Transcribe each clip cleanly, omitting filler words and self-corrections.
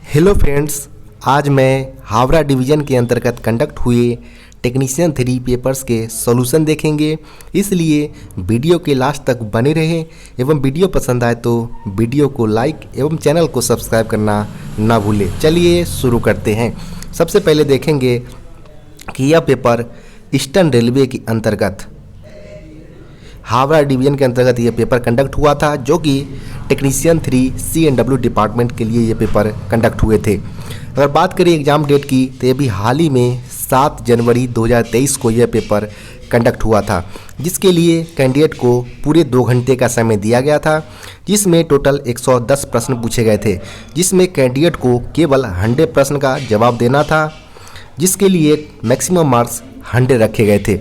Hello friends, आज मैं Howrah division के अंतर्गत कंडक्ट हुए टेक्नीशियन 3 पेपर्स के सॉल्यूशन देखेंगे। इसलिए वीडियो के लास्ट तक बने रहें एवं वीडियो पसंद आए तो वीडियो को लाइक एवं चैनल को सब्सक्राइब करना ना भूलें। चलिए शुरू करते हैं। सबसे पहले देखेंगे कि यह पेपर ईस्टर्न रेलवे के अंतर्गत हावड़ा डिवीज़न के अंतर्गत ये पेपर कंडक्ट हुआ था, जो कि टेक्नीशियन 3 C&W डिपार्टमेंट के लिए ये पेपर कंडक्ट हुए थे। अगर बात करें एग्ज़ाम डेट की तो ये भी हाल ही में 7 जनवरी 2023 को यह पेपर कंडक्ट हुआ था, जिसके लिए कैंडिडेट को पूरे 2 घंटे का समय दिया गया था, जिसमें टोटल 110 प्रश्न पूछे गए थे, जिसमें कैंडिडेट को केवल 100 प्रश्न का जवाब देना था, जिसके लिए मैक्सिमम मार्क्स 100 रखे गए थे।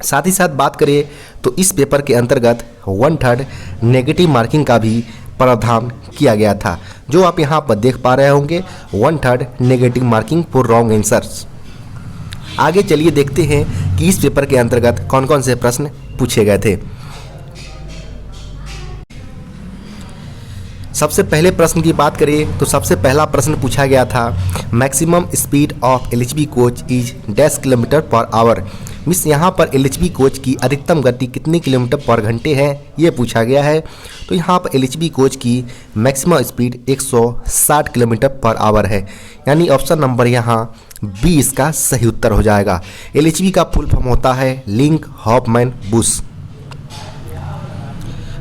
साथ ही साथ बात करें तो इस पेपर के अंतर्गत 1/3 नेगेटिव मार्किंग का भी प्रावधान किया गया था, जो आप यहाँ पर देख पा रहे होंगे। 1/3 negative marking for wrong answers. आगे चलिए देखते हैं कि इस पेपर के अंतर्गत कौन कौन से प्रश्न पूछे गए थे। सबसे पहले प्रश्न की बात करें तो सबसे पहला प्रश्न पूछा गया था, maximum speed of LHB coach is dash kilometre per hour. Miss यहाँ पर LHB कोच की अधिकतम गति कितने किलोमीटर पर घंटे है, ये पूछा गया है। तो यहाँ पर LHB कोच की maximum speed 160 kilometre per hour है, यानी ऑप्शन नंबर यहाँ बी इसका सही उत्तर हो जाएगा। LHB का फुल फॉर्म होता है लिंक हॉफमैन बुश।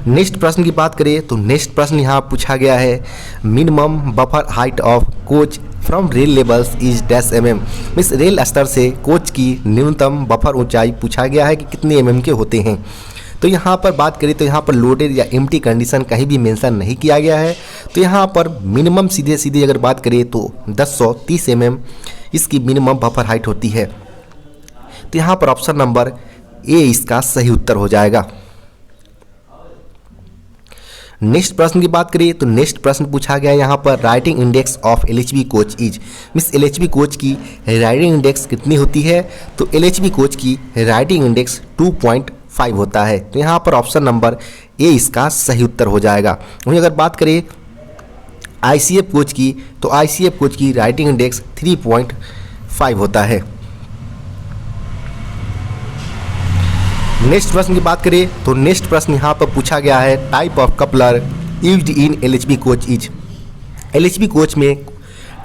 नेक्स्ट प्रश्न की बात करें तो नेक्स्ट प्रश्न यहाँ पूछा गया है, minimum buffer height of coach from rail levels is dash mm। Miss rail स्तर से कोच की न्यूनतम बफर ऊंचाई पूछा गया है कि कितने mm के होते हैं। तो यहाँ पर बात करें तो यहाँ पर लोडेड या एम्प्टी कंडीशन कहीं भी मेंशन नहीं किया गया है। तो यहाँ पर मिनिमम सीधे सीधे अगर बात करें तो 1030 mm इसकी मिनिमम बफर हाइट होती है। तो यहाँ पर ऑप्शन नंबर ए इसका सही उत्तर हो जाएगा। नेक्स्ट प्रश्न की बात करें तो नेक्स्ट प्रश्न पूछा गया यहाँ पर, writing index of LHB coach is. Miss LHB coach की राइटिंग इंडेक्स कितनी होती है? तो LHB कोच की राइटिंग इंडेक्स 2.5 होता है। तो यहाँ पर ऑप्शन नंबर ए इसका सही उत्तर हो जाएगा। वहीं अगर बात करें ICF कोच की तो ICF कोच की राइटिंग इंडेक्स 3.5 होता है। नेक्स्ट प्रश्न की बात करें तो नेक्स्ट प्रश्न यहाँ पर पूछा गया है, type of coupler used in LHB coach is. LHB coach में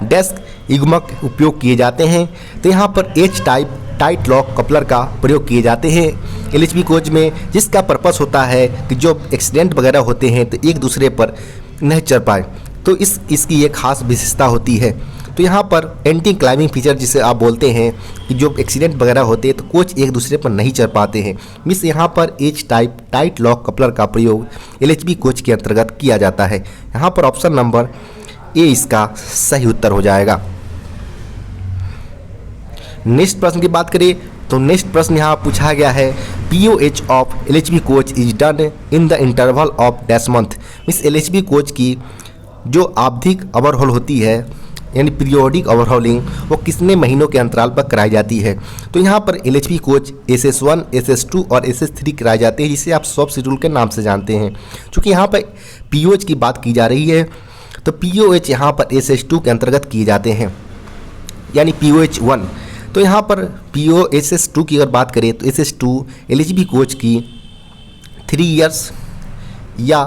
डेस्क युग्मक उपयोग किए जाते हैं। तो यहाँ पर H type tight lock coupler का प्रयोग किए जाते हैं LHB कोच में, जिसका पर्पस होता है कि जो एक्सीडेंट वगैरह होते हैं तो एक दूसरे पर नहीं चढ़ पाए, तो इसकी एक खास विशेषता होती है। तो यहाँ पर एंटी क्लाइंबिंग फीचर जिसे आप बोलते हैं कि जो एक्सीडेंट वगैरह होते हैं तो कोच एक दूसरे पर नहीं चढ़ पाते हैं। मिस यहाँ पर H type tight lock coupler का प्रयोग LHB कोच के अंतर्गत किया जाता है। यहाँ पर ऑप्शन नंबर ए इसका सही उत्तर हो जाएगा। नेक्स्ट प्रश्न की बात करें तो नेक्स्ट प्रश्न यहाँ पूछा गया है, POH of LHB coach is done in the interval of dash month. Miss LHB coach की जो आवधिक ओवरहॉल होती है यानी पीरियोडिक ओवरहॉलिंग, वो कितने महीनों के अंतराल पर कराई जाती है? तो यहाँ पर LHB कोच SS1, SS2 और SS3 कराए जाते हैं, जिसे आप सब शेड्यूल के नाम से जानते हैं। चूँकि यहाँ पर POH की बात की जा रही है तो POH यहाँ पर SS2 के अंतर्गत किए जाते हैं, यानी POH1। तो यहाँ पर SS2 की अगर बात करें तो SS2 LHB कोच की 3 इयर्स या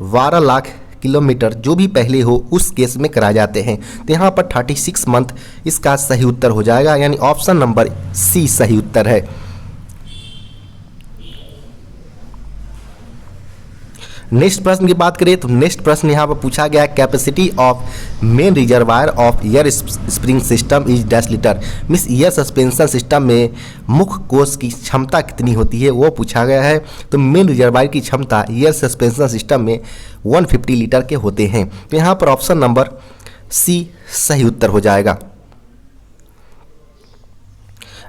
12 लाख किलोमीटर जो भी पहले हो उस केस में कराए जाते हैं। तो यहाँ पर 36 मंथ इसका सही उत्तर हो जाएगा, यानी ऑप्शन नंबर सी सही उत्तर है। नेक्स्ट प्रश्न की बात करें तो नेक्स्ट प्रश्न यहाँ पर पूछा गया, capacity of main reservoir of air spring system is dash litre. Miss air suspension system में मुख्य कोष की क्षमता कितनी होती है, वो पूछा गया है। तो मेन रिजर्वायर की क्षमता एयर सस्पेंशन सिस्टम में 150 लीटर के होते हैं। तो यहाँ पर ऑप्शन नंबर सी सही उत्तर हो जाएगा।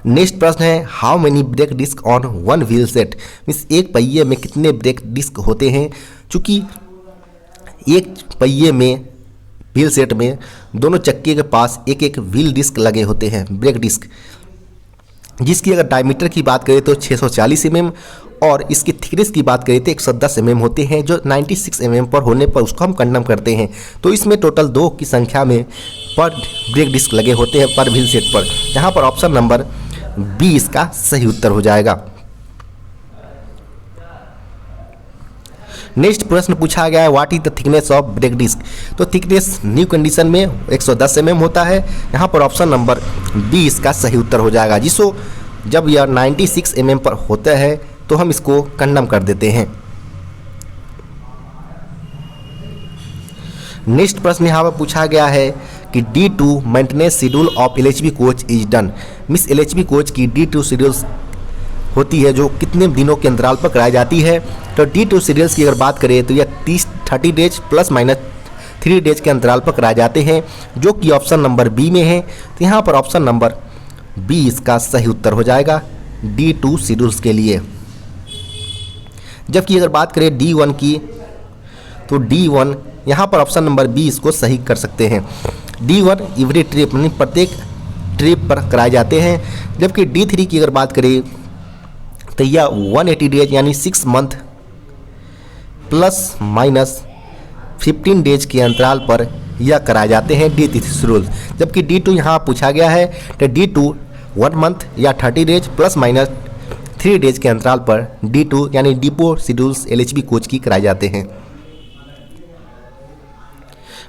नेक्स्ट प्रश्न है, how many brake disc on one wheel set. Means एक पहिए में कितने ब्रेक डिस्क होते हैं? चूँकि एक पहिए में व्हील सेट में दोनों चक्के के पास एक एक व्हील डिस्क लगे होते हैं, ब्रेक डिस्क, जिसकी अगर डायमीटर की बात करें तो 640 mm और इसकी थिकनेस की बात करें तो 110 mm होते हैं, जो 96 mm पर होने पर उसको हम कंडम करते हैं। तो इसमें टोटल 2 की संख्या में पर ब्रेक डिस्क लगे होते हैं पर व्हील सेट पर। यहाँ पर ऑप्शन नंबर बी इसका सही उत्तर हो जाएगा। नेक्स्ट प्रश्न पूछा गया है what is the thickness of brake disc. तो थिकनेस न्यू कंडीशन में 110 mm होता है। यहाँ पर ऑप्शन नंबर बी इसका सही उत्तर हो जाएगा। जिसको जब यह 96 mm पर होता है तो हम इसको कंडम कर देते हैं। नेक्स्ट प्रश्न यहाँ पर पूछा गया है कि D2 maintenance schedule of LHB coach is done. Miss LHB coach की D2 शेड्यूल्स होती है जो कितने दिनों के अंतराल पर कराई जाती है। तो D2 शेड्यूल्स की अगर बात करें तो यह 30 डेज प्लस माइनस 3 डेज के अंतराल पर कराए जाते हैं, जो कि ऑप्शन नंबर बी में है। तो यहाँ पर ऑप्शन नंबर बी इसका सही उत्तर हो जाएगा D2 शेड्यूल्स के लिए। जबकि अगर बात करें D1 की तो D1 यहाँ पर ऑप्शन नंबर बी इसको सही कर सकते हैं। D1 एवरी ट्रिप यानी प्रत्येक ट्रिप पर कराए जाते हैं। जबकि D3 की अगर बात करें तो यह 180 डेज यानी 6 मंथ प्लस माइनस 15 डेज के अंतराल पर यह कराए जाते हैं D3 शेड्यूल। जबकि D2 यहाँ पूछा गया है तो D2 1 मंथ या 30 डेज प्लस माइनस 3 डेज के अंतराल पर D2 यानी डिपो शेड्यूल्स LHB कोच की कराए जाते हैं।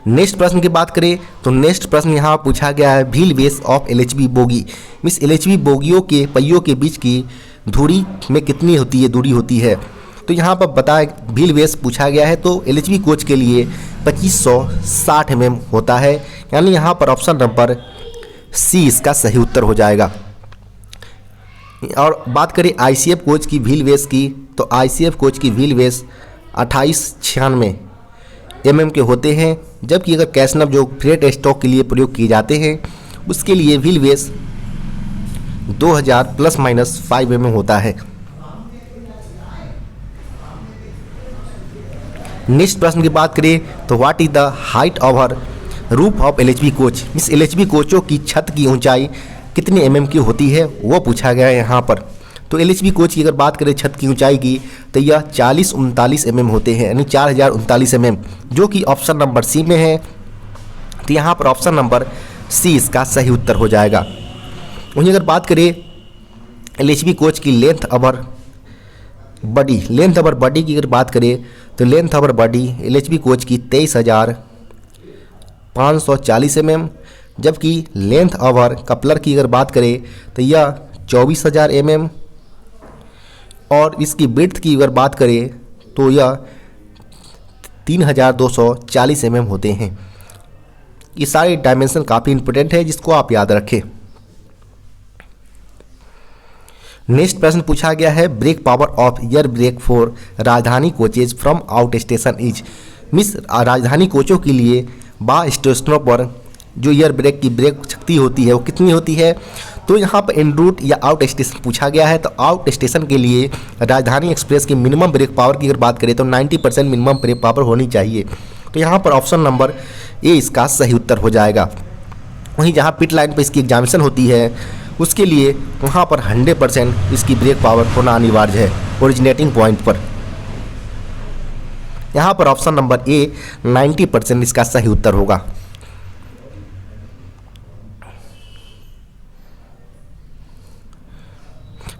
नेक्स्ट प्रश्न की बात करें तो नेक्स्ट प्रश्न यहाँ पूछा गया है wheel base of LHB bogie. Miss LHB बोगियों के पहियों के बीच की दूरी में कितनी दूरी होती है। तो यहाँ पर बताया व्हील बेस पूछा गया है तो LHB कोच के लिए 2560 mm होता है, यानी यहाँ पर ऑप्शन नंबर सी इसका सही उत्तर हो जाएगा। और बात करें ICF कोच की व्हील बेस की तो ICF कोच की व्हील बेस 2896 mm के होते हैं। जबकि अगर कैसनव जो फ्रेट स्टॉक के लिए प्रयोग किए जाते हैं उसके लिए wheel base 2000 plus minus 5 mm होता है। नेक्स्ट प्रश्न की बात करें तो what is the height over roof of LHB coach. इस LHB कोचों की छत की ऊंचाई कितने mm की होती है वो पूछा गया है यहाँ पर। तो LHB कोच की अगर बात करें छत की ऊंचाई की तो यह 4039 mm होते हैं, यानी 4039 mm, जो कि ऑप्शन नंबर सी में है। तो यहाँ पर ऑप्शन नंबर सी इसका सही उत्तर हो जाएगा। वहीं अगर बात करें LHB कोच की लेंथ ओवर बॉडी की अगर बात करें तो length over body LHB coach की 23,540 mm, जबकि लेंथ ओवर कपलर की अगर बात करें तो यह 24,000 mm, और इसकी विड्थ की अगर बात करें तो यह 3,240 mm होते हैं। ये सारे डायमेंशन काफ़ी इंपॉर्टेंट है जिसको आप याद रखें। नेक्स्ट प्रश्न पूछा गया है brake power of air brake for Rajdhani coaches from out station is. Means Rajdhani कोचों के लिए बा स्टेशनों पर जो एयर ब्रेक की ब्रेक शक्ति होती है वो कितनी होती है। तो यहाँ पर इन रूट या आउट स्टेशन पूछा गया है। तो आउट स्टेशन के लिए राजधानी एक्सप्रेस की मिनिमम ब्रेक पावर की अगर बात करें तो 90% मिनिमम ब्रेक पावर होनी चाहिए। तो यहाँ पर ऑप्शन नंबर ए इसका सही उत्तर हो जाएगा। वहीं जहाँ पिट लाइन पर इसकी एग्जामिनेशन होती है उसके लिए वहाँ पर 100% इसकी ब्रेक पावर होना अनिवार्य है ओरिजिनेटिंग पॉइंट पर। यहाँ पर ऑप्शन नंबर ए 90% इसका सही उत्तर होगा।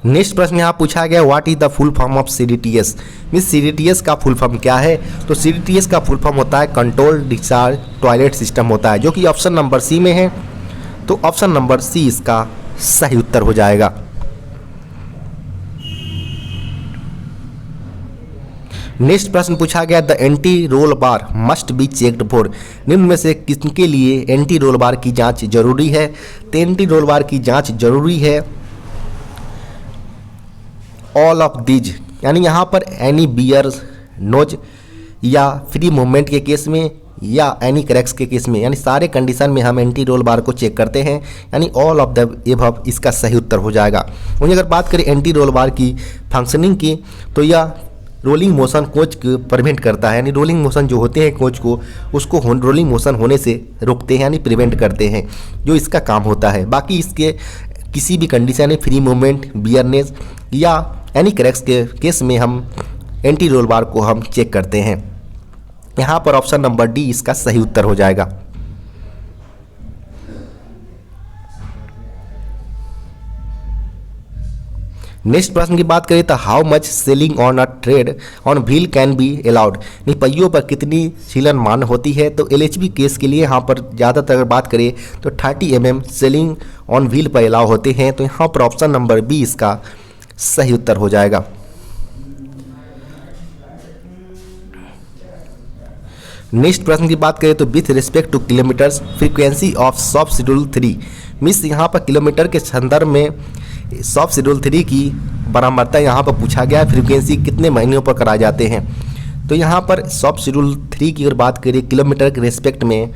नेक्स्ट प्रश्न यहाँ पूछा गया what is the full form of CDTS। Miss CDTS का फुल फॉर्म क्या है। तो CDTS का फुल फॉर्म होता है कंट्रोल डिस्चार्ज टॉयलेट सिस्टम होता है, जो कि ऑप्शन नंबर सी में है। तो ऑप्शन नंबर सी इसका सही उत्तर हो जाएगा। नेक्स्ट प्रश्न पूछा गया the anti roll bar must be checked for. निम्न में से किसके लिए एंटी रोल बार की जांच जरूरी है। तो एंटी रोल बार की जांच जरूरी है ऑल ऑफ दीज, यानी यहाँ पर एनी बियर नोज या फ्री मूवमेंट के केस में या एनी क्रैक्स के केस में, यानी सारे कंडीशन में हम एंटी रोल बार को चेक करते हैं, यानी ऑल ऑफ द एबव इसका सही उत्तर हो जाएगा। वहीं अगर बात करें एंटी रोल बार की फंक्शनिंग की तो यह रोलिंग मोशन कोच को प्रिवेंट करता है, यानी रोलिंग मोशन जो होते हैं कोच को उसको रोलिंग मोशन होने से रोकते हैं, यानी प्रिवेंट करते हैं, जो इसका काम होता है। बाकी इसके किसी भी कंडीशन में फ्री मूवमेंट बियरनेस या एनी क्रैक्स के केस में हम एंटी रोल बार को हम चेक करते हैं। यहाँ पर ऑप्शन नंबर डी इसका सही उत्तर हो जाएगा। नेक्स्ट प्रश्न की बात करें तो how much selling on a trade on wheel can be allowed, पहियों पर कितनी सीलन मान्य होती है। तो एलएचबी केस के लिए यहाँ पर ज़्यादातर अगर बात करें तो 30 mm सेलिंग ऑन व्हील पर अलाउ होते हैं। तो यहाँ पर ऑप्शन नंबर बी इसका सही उत्तर हो जाएगा। नेक्स्ट प्रश्न की बात करें तो with respect to kilometres frequency of soft schedule 3, means यहाँ पर किलोमीटर के संदर्भ में सॉफ्ट शेड्यूल 3 की बराबरता यहाँ पर पूछा गया है। फ्रीक्वेंसी कितने महीनों पर कराए जाते हैं। तो यहाँ पर सॉफ्ट शेड्यूल 3 की अगर बात करें किलोमीटर के रेस्पेक्ट में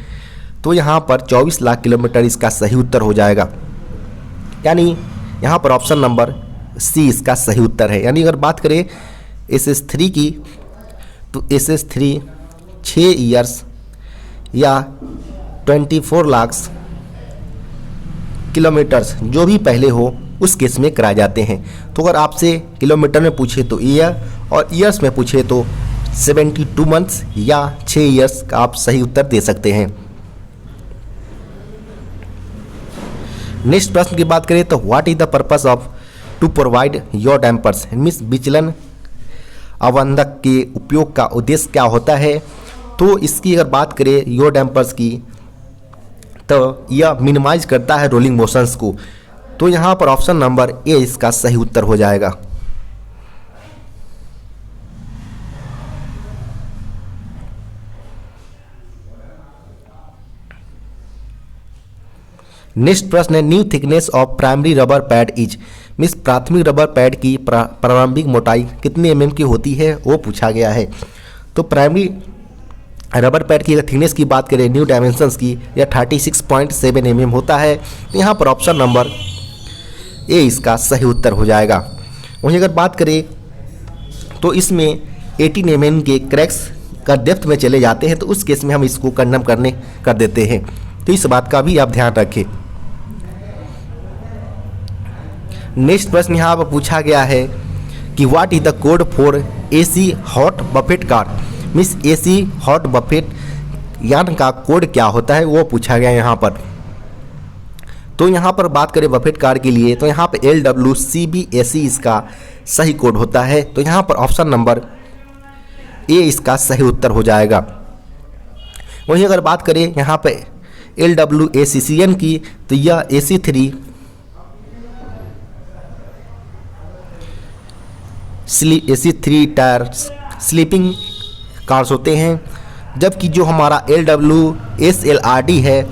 तो यहाँ पर 24 लाख किलोमीटर इसका सही उत्तर हो जाएगा। यानी यहाँ पर ऑप्शन नंबर सी इसका सही उत्तर है। यानी अगर बात करें SS3 की तो SS3 6 ईयर्स या 24 लाख किलोमीटर्स जो भी पहले हो उस केस में कराए जाते हैं। तो अगर आपसे किलोमीटर में पूछे तो ईयर और ईयर्स में पूछे तो 72 मंथ्स या 6 ईयर्स का आप सही उत्तर दे सकते हैं। नेक्स्ट प्रश्न की बात करें तो what is the purpose of to provide your dampers, means विचलन अवंधक के उपयोग का उद्देश्य क्या होता है। तो इसकी अगर बात करें योर डैम्पर्स की तो यह मिनिमाइज करता है रोलिंग मोशंस को। तो यहाँ पर ऑप्शन नंबर ए इसका सही उत्तर हो जाएगा। नेक्स्ट प्रश्न है new thickness of primary rubber pad is, means प्राथमिक रबर पैड की प्रारंभिक मोटाई कितने mm की होती है वो पूछा गया है। तो प्राइमरी रबर पैड की अगर थिकनेस की बात करें न्यू डायमेंशंस की यह 36.7 mm होता है। यहाँ पर ऑप्शन नंबर ए इसका सही उत्तर हो जाएगा। वहीं अगर बात करें तो इसमें 18 mm के क्रैक्स का डेप्थ में चले जाते हैं तो उस केस में हम इसको कंडम कर देते हैं। तो इस बात का भी आप ध्यान रखें। नेक्स्ट प्रश्न यहाँ पर पूछा गया है कि what is the code for AC hot Buffett car, means AC hot Buffett यान का कोड क्या होता है वो पूछा गया यहाँ पर। तो यहाँ पर बात करें बफेट कार के लिए तो यहाँ पर LWCBAC इसका सही कोड होता है। तो यहाँ पर ऑप्शन नंबर ए इसका सही उत्तर हो जाएगा। वहीं अगर बात करें यहाँ पे LWACCN की तो यह AC3 टायर स्लीपिंग कार्स होते हैं, जबकि जो हमारा LWSLRD है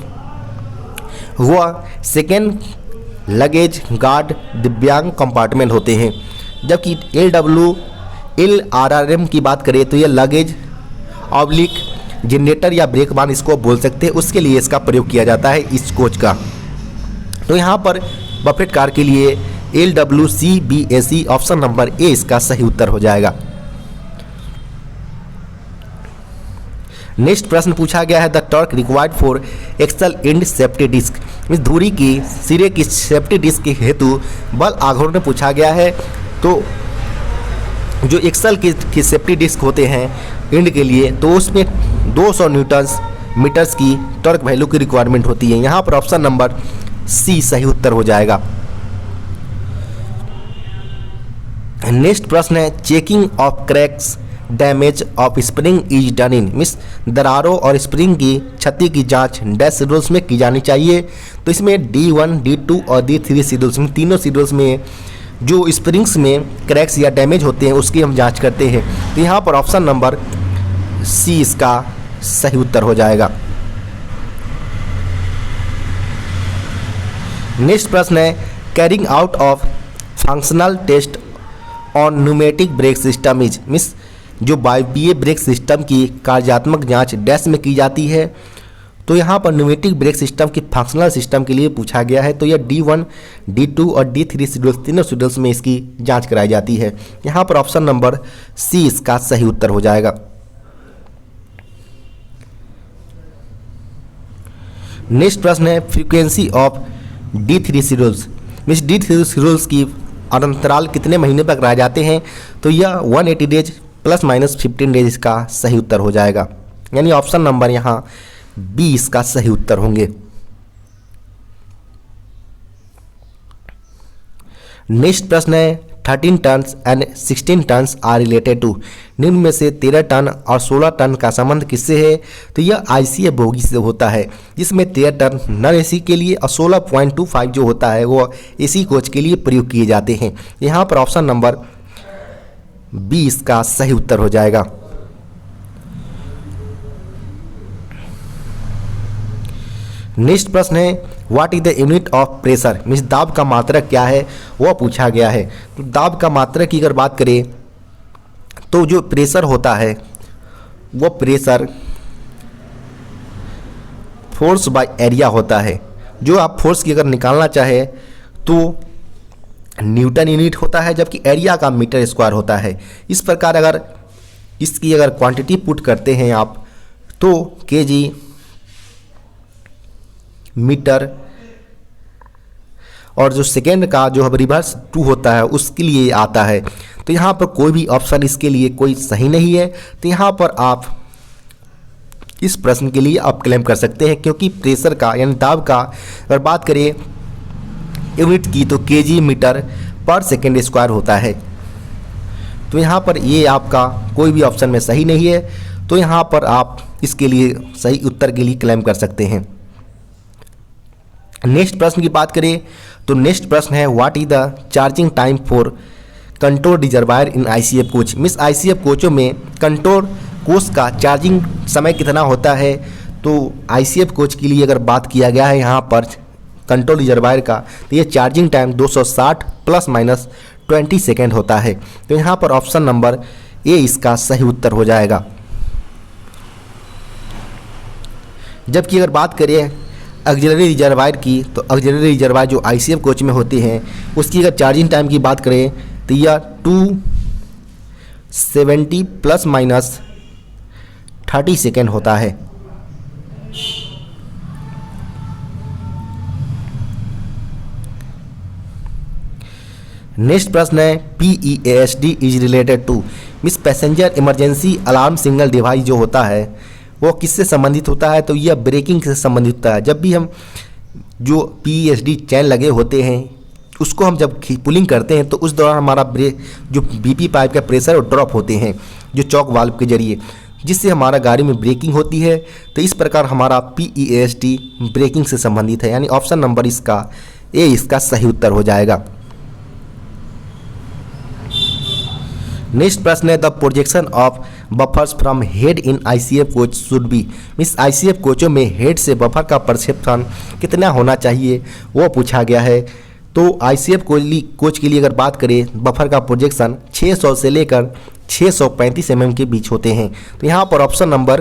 वह सेकेंड लगेज गार्ड दिव्यांग कंपार्टमेंट होते हैं। जबकि LWLRRM की बात करें तो यह लगेज ऑब्लिक जनरेटर या ब्रेक बान इसको बोल सकते हैं, उसके लिए इसका प्रयोग किया जाता है इस कोच का। तो यहाँ पर बफेट कार के लिए LWCBAC ऑप्शन नंबर ए इसका सही उत्तर हो जाएगा। नेक्स्ट प्रश्न पूछा गया है the torque required for axle and safety disc, इस धुरी की सिरे की सेफ्टी डिस्क के हेतु बल आघूर्ण पूछा गया है। तो जो एक्सल की सेफ्टी डिस्क होते हैं एंड के लिए तो उसमें 200 न्यूटन मीटर्स की टॉर्क वैल्यू की रिक्वायरमेंट होती है। यहाँ पर ऑप्शन नंबर सी सही उत्तर हो जाएगा। नेक्स्ट प्रश्न है checking of cracks damage of spring is done in, means दरारों और स्प्रिंग की क्षति की जांच डैश शेड्यूल्स में की जानी चाहिए। तो इसमें D1, D2 और D3 शेड्यूल्स में तीनों शेड्यूल्स में जो स्प्रिंग्स में क्रैक्स या डैमेज होते हैं उसकी हम जांच करते हैं। तो यहाँ पर ऑप्शन नंबर सी इसका सही उत्तर हो जाएगा। नेक्स्ट प्रश्न है carrying out of functional test on pneumatic brake system is, means जो वायवीय ब्रेक सिस्टम की कार्यात्मक जांच डैश में की जाती है। तो यहाँ पर न्यूमेटिक ब्रेक सिस्टम की फंक्शनल सिस्टम के लिए पूछा गया है। तो यह D1, D2 और D3 शेड्यूल्स तीनों शेड्यूल्स में इसकी जांच कराई जाती है। यहाँ पर ऑप्शन नंबर सी इसका सही उत्तर हो जाएगा। नेक्स्ट प्रश्न है frequency of D3 schedules, means D3 schedules की और अंतराल कितने महीने तक रह जाते हैं, तो यह 180 डेज प्लस माइनस 15 डेज इसका सही उत्तर हो जाएगा। यानी ऑप्शन नंबर यहाँ बी इसका सही उत्तर होंगे। नेक्स्ट प्रश्न है 13 tons and 16 tons are related to. निम्न में से 13 टन और 16 टन का संबंध किससे है, तो यह आईसीएफ बोगी से होता है, जिसमें 13 टन नॉन एसी के लिए और 16.25 जो होता है वो एसी कोच के लिए प्रयोग किए जाते हैं। यहाँ पर ऑप्शन नंबर बी इसका सही उत्तर हो जाएगा। नेक्स्ट प्रश्न है what is the unit of pressure, means दाब का मात्रक क्या है वह पूछा गया है। तो दाब का मात्रक की अगर बात करें तो जो प्रेशर होता है वो प्रेशर फोर्स बाय एरिया होता है। जो आप फोर्स की अगर निकालना चाहे तो न्यूटन यूनिट होता है, जबकि एरिया का मीटर स्क्वायर होता है। इस प्रकार अगर इसकी अगर क्वांटिटी पुट करते हैं आप तो केजी मीटर, और जो सेकेंड का जो रिवर्स 2 होता है उसके लिए आता है। तो यहाँ पर कोई भी ऑप्शन इसके लिए कोई सही नहीं है। तो यहाँ पर आप इस प्रश्न के लिए आप क्लेम कर सकते हैं, क्योंकि प्रेशर का यानी दाब का अगर बात करें यूनिट की तो केजी मीटर पर सेकेंड स्क्वायर होता है। तो यहाँ पर ये आपका कोई भी ऑप्शन में सही नहीं है। तो यहाँ पर आप इसके लिए सही उत्तर के लिए क्लेम कर सकते हैं। नेक्स्ट प्रश्न की बात करें तो नेक्स्ट प्रश्न है what is the charging time for control reservoir in ICF coach. Miss ICF कोचों में कंट्रोल कोच का चार्जिंग समय कितना होता है, तो आईसीएफ कोच के लिए अगर बात किया गया है यहाँ पर कंट्रोल रिजर्वायर का, तो ये charging time 260 plus minus 20 second होता है। तो यहाँ पर ऑप्शन नंबर ए इसका सही उत्तर हो जाएगा। जबकि अगर बात करें ऑक्सिलरी रिजर्वायर की, तो ऑक्सिलरी रिजर्वायर जो आईसीएफ कोच में होते हैं उसकी अगर चार्जिंग टाइम की बात करें तो यह 270 प्लस माइनस 30 सेकेंड होता है। नेक्स्ट प्रश्न है PEASD is related to, means passenger emergency alarm signal device जो होता है वो किससे संबंधित होता है, तो यह ब्रेकिंग से संबंधित होता है। जब भी हम जो PESD चैन लगे होते हैं उसको हम जब पुलिंग करते हैं तो उस दौरान हमारा ब्रेक जो BP पाइप का प्रेशर ड्रॉप होते हैं जो चॉक वाल्व के जरिए, जिससे हमारा गाड़ी में ब्रेकिंग होती है। तो इस प्रकार हमारा PEASD ब्रेकिंग से संबंधित है, यानी ऑप्शन नंबर इसका ए इसका सही उत्तर हो जाएगा। नेक्स्ट प्रश्न है the projection of buffers from head in ICF coach should be, means ICF कोचों में हेड से बफर का प्रक्षेपण कितना होना चाहिए वो पूछा गया है। तो आईसीएफ कोच के लिए अगर बात करें बफर का प्रोजेक्शन 600 से लेकर 635 mm के बीच होते हैं। तो यहाँ पर ऑप्शन नंबर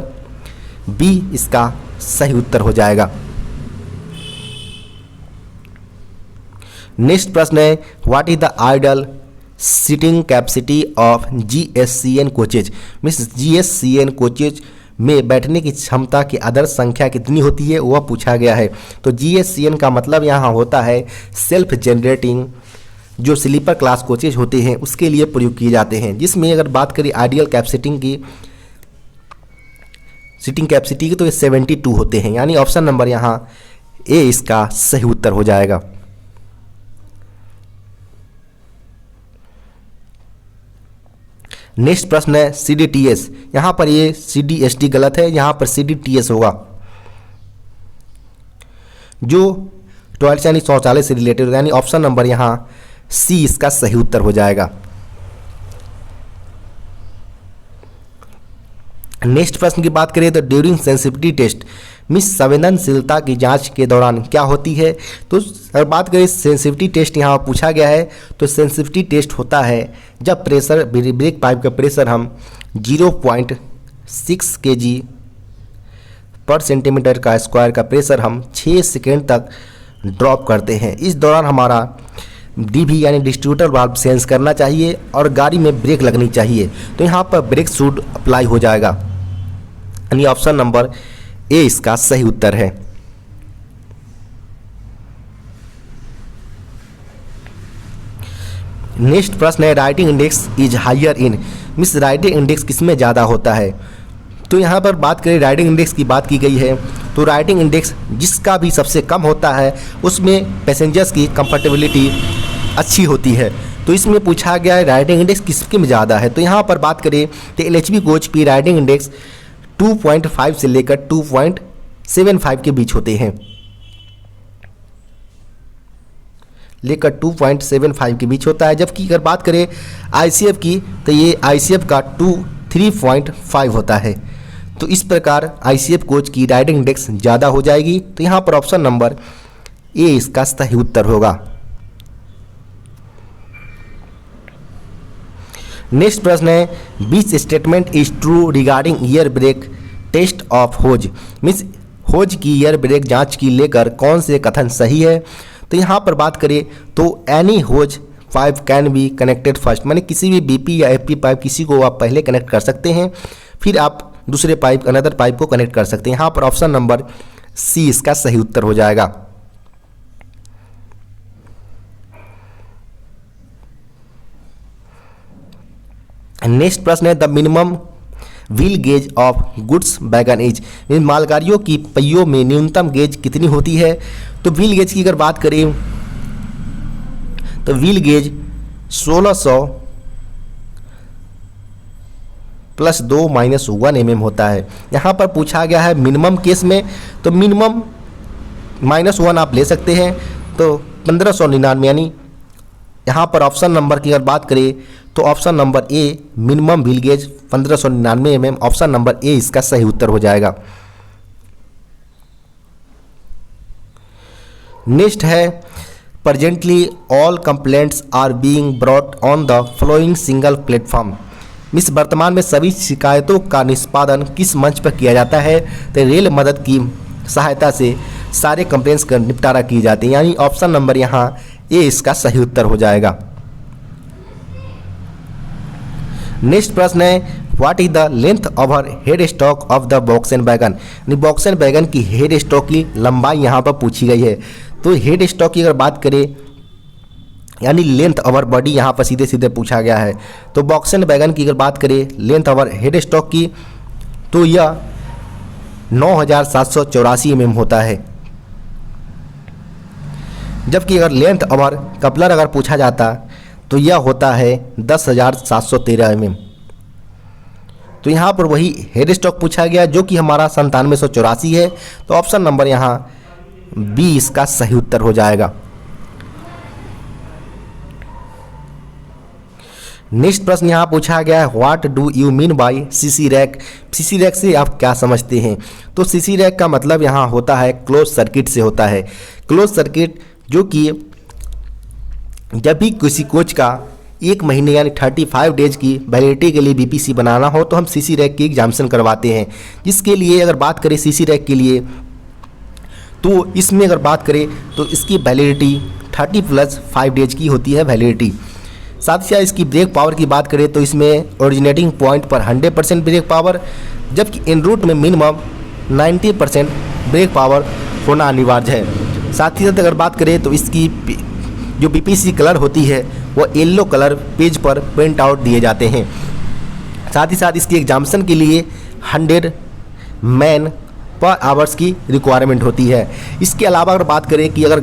बी इसका सही उत्तर हो जाएगा। नेक्स्ट प्रश्न है what is the ideal seating capacity of GSCN coaches, means GSCN coaches में बैठने की क्षमता की आदर्श संख्या कितनी होती है वह पूछा गया है। तो GSCN का मतलब यहाँ होता है सेल्फ जनरेटिंग, जो स्लीपर क्लास कोचेज होते हैं उसके लिए प्रयोग किए जाते हैं, जिसमें अगर बात करें आइडियल सीटिंग कैपेसिटी की तो ये 72 होते हैं, यानी ऑप्शन नंबर यहाँ ए इसका सही उत्तर हो जाएगा। नेक्स्ट प्रश्न है CDTS, यहाँ पर ये CDST गलत है, यहाँ पर CDTS होगा, जो टॉयलेट यानी शौचालय से रिलेटेड, यानी ऑप्शन नंबर यहाँ सी इसका सही उत्तर हो जाएगा। नेक्स्ट प्रश्न की बात करें तो ड्यूरिंग सेंसिटिविटी टेस्ट, मिस संवेदनशीलता की जांच के दौरान क्या होती है, तो अगर बात करें सेंसिटिविटी टेस्ट यहाँ पूछा गया है तो सेंसिटिविटी टेस्ट होता है जब प्रेशर ब्रेक पाइप का प्रेशर हम 0.6 kg पर सेंटीमीटर का स्क्वायर का प्रेशर हम 6 सेकेंड तक ड्रॉप करते हैं। इस दौरान हमारा DV यानी डिस्ट्रीब्यूटर वाल्व सेंस करना चाहिए और गाड़ी में ब्रेक लगनी चाहिए। तो यहाँ पर ब्रेक शूड अप्लाई हो जाएगा, यानी ऑप्शन नंबर ए इसका सही उत्तर है। नेक्स्ट प्रश्न है writing index is higher in, means writing index किस में ज़्यादा होता है। तो यहाँ पर बात करें राइटिंग इंडेक्स की बात की गई है, तो राइटिंग इंडेक्स जिसका भी सबसे कम होता है उसमें पैसेंजर्स की कंफर्टेबिलिटी अच्छी होती है। तो इसमें पूछा गया है राइटिंग इंडेक्स किसके में ज़्यादा है। तो यहाँ पर बात करें तो LHB कोच की राइटिंग इंडेक्स 2.5 से लेकर 2.75 के बीच होते हैं, लेकर 2.75 के बीच होता है। जबकि अगर बात करें ICF की तो ये ICF का 3.5 होता है। तो इस प्रकार ICF कोच की राइटिंग इंडेक्स ज़्यादा हो जाएगी। तो यहाँ पर ऑप्शन नंबर ए इसका सही उत्तर होगा। नेक्स्ट प्रश्न है which statement is true regarding air brake test of hose, means hose की ईयर ब्रेक जांच की लेकर कौन से कथन सही है। तो यहाँ पर बात करें तो any hose pipe can be connected first, माने किसी भी BP या FP पाइप किसी को आप पहले कनेक्ट कर सकते हैं, फिर आप दूसरे पाइप अनदर पाइप को कनेक्ट कर सकते हैं। यहाँ पर ऑप्शन नंबर सी इसका सही उत्तर हो जाएगा। नेक्स्ट प्रश्न है the minimum wheel gauge of goods wagon is, मालगाड़ियों की पहियों में न्यूनतम गेज कितनी होती है। तो व्हील गेज की अगर बात करें तो व्हील गेज 1600 + 2 - 1 mm होता है। यहाँ पर पूछा गया है मिनिमम केस में, तो मिनिमम -1 आप ले सकते हैं, तो 1599, यानी यहाँ पर ऑप्शन नंबर की अगर बात करें तो option number A minimum wheel gauge 1599 mm, option number A इसका सही उत्तर हो जाएगा। नेक्स्ट है presently all complaints are being brought on the following single platform, means वर्तमान में सभी शिकायतों का निष्पादन किस मंच पर किया जाता है। तो रेल मदद की सहायता से सारे कंप्लेंट्स का निपटारा किए जाते हैं, यानी ऑप्शन नंबर यहाँ ए इसका सही उत्तर हो जाएगा। नेक्स्ट प्रश्न है what is the length over head stock of the BOXN wagon, BOXN wagon की हेड स्टॉक की लंबाई यहाँ पर पूछी गई है। तो हेड स्टॉक की अगर बात करें यानी लेंथ ओवर बॉडी यहाँ पर सीधे सीधे पूछा गया है। तो बॉक्सन वैगन की अगर बात करें लेंथ ओवर हेड स्टॉक की तो यह 9784 mm होता है। जबकि अगर लेंथ ओवर कपलर अगर पूछा जाता तो यह होता है 10,713 mm। तो यहाँ पर वही हेड स्टॉक पूछा गया जो कि हमारा 9784 है। तो ऑप्शन नंबर यहाँ बी इसका सही उत्तर हो जाएगा। नेक्स्ट प्रश्न यहाँ पूछा गया है what do you mean by CC rack, CC rack से आप क्या समझते हैं। तो CC रैक का मतलब यहाँ होता है क्लोज सर्किट से होता है। क्लोज सर्किट जो कि जब भी किसी कोच का 1 महीने यानी 35 डेज की वैलिडिटी के लिए BPC बनाना हो तो हम CC रैक की एग्जामिनेशन करवाते हैं। जिसके लिए अगर बात करें CC रैक के लिए तो इसमें अगर बात करें तो इसकी वैलिडिटी 30 + 5 डेज की होती है वैलिडिटी। साथ ही साथ इसकी ब्रेक पावर की बात करें तो इसमें ओरिजिनेटिंग पॉइंट पर 100% ब्रेक पावर, जबकि इन रूट में मिनिमम 90% ब्रेक पावर होना अनिवार्य है। साथ ही साथ अगर बात करें तो इसकी जो BPC कलर होती है वो येलो कलर पेज पर प्रिंट आउट दिए जाते हैं। साथ ही साथ इसकी एग्जामिनेशन के लिए 100 मैन पर आवर्स की रिक्वायरमेंट होती है। इसके अलावा अगर बात करें कि अगर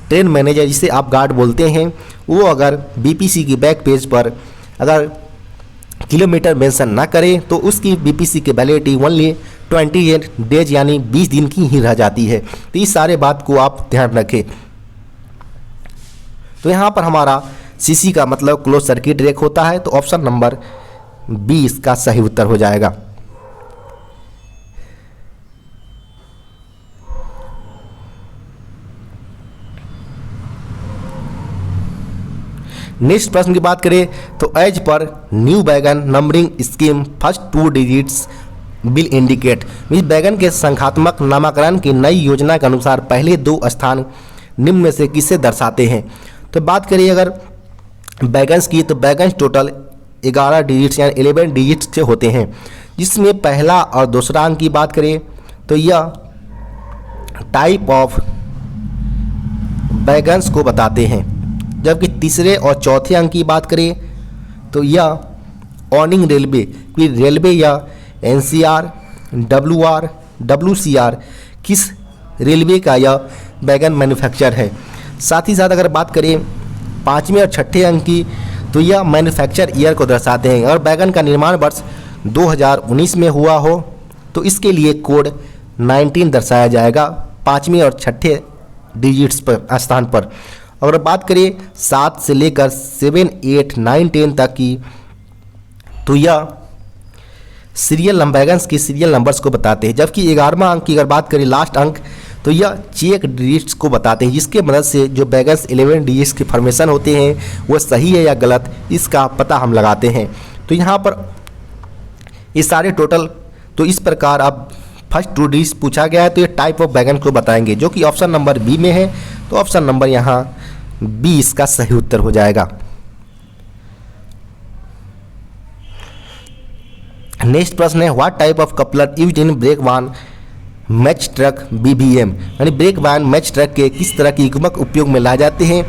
ट्रेन मैनेजर जिसे आप गार्ड बोलते हैं वो अगर BPC की बैक पेज पर अगर किलोमीटर मेंशन ना करे तो उसकी BPC की वैलिडिटी ओनली 28 डेज यानी 20 दिन की ही रह जाती है। तो इस सारे बात को आप ध्यान रखें। तो यहाँ पर हमारा CC का मतलब क्लोज सर्किट रैक होता है। तो ऑप्शन नंबर बी इसका सही उत्तर हो जाएगा। नेक्स्ट प्रश्न की बात करें तो as per new wagon numbering scheme first 2 digits will indicate, इस वैगन के संख्यात्मक नामकरण की नई योजना के अनुसार पहले 2 स्थान निम्न में से किसे दर्शाते हैं। तो बात करिए अगर वैगन्स की तो वैगन्स टोटल 11 डिजिट्स यानी 11 डिजिट्स से होते हैं, जिसमें पहला और दूसरा अंक की बात करें तो यह टाइप ऑफ वैगन्स को बताते हैं। जबकि तीसरे और चौथे अंक की बात करें तो यह ऑनिंग रेलवे कि रेलवे या एनसीआर, डब्ल्यूआर, डब्ल्यूसीआर किस रेलवे का यह बैगन मैन्युफैक्चर है। साथ ही साथ अगर बात करें पाँचवें और छठे अंक की तो यह मैन्युफैक्चर ईयर को दर्शाते हैं। अगर बैगन का निर्माण वर्ष 2019 में हुआ हो तो इसके लिए कोड 19 दर्शाया जाएगा पाँचवें और छठे डिजिट्स पर स्थान पर। अगर बात करें 7 से लेकर 7, 8, 9, 10 तक की तो यह सीरियल बैगन्स के सीरियल नंबर्स को बताते हैं। जबकि 11वां अंक की अगर बात करें लास्ट अंक तो यह चेक डिजिट्स को बताते हैं, जिसके मदद से जो बैगन्स 11 डिजिट्स की फॉर्मेशन होते हैं वो सही है या गलत इसका पता हम लगाते हैं। तो यहाँ पर ये सारे टोटल तो इस प्रकार अब फर्स्ट 2 डिजिट्स पूछा गया है तो ये टाइप ऑफ बैगन को बताएंगे, जो कि ऑप्शन नंबर बी में है। तो ऑप्शन नंबर यहाँ बी इसका सही उत्तर हो जाएगा। नेक्स्ट प्रश्न है what type of coupler used in brake van match truck BBM, यानी ब्रेक वैन मैच ट्रक के किस तरह के युग्मक उपयोग में लाए जाते हैं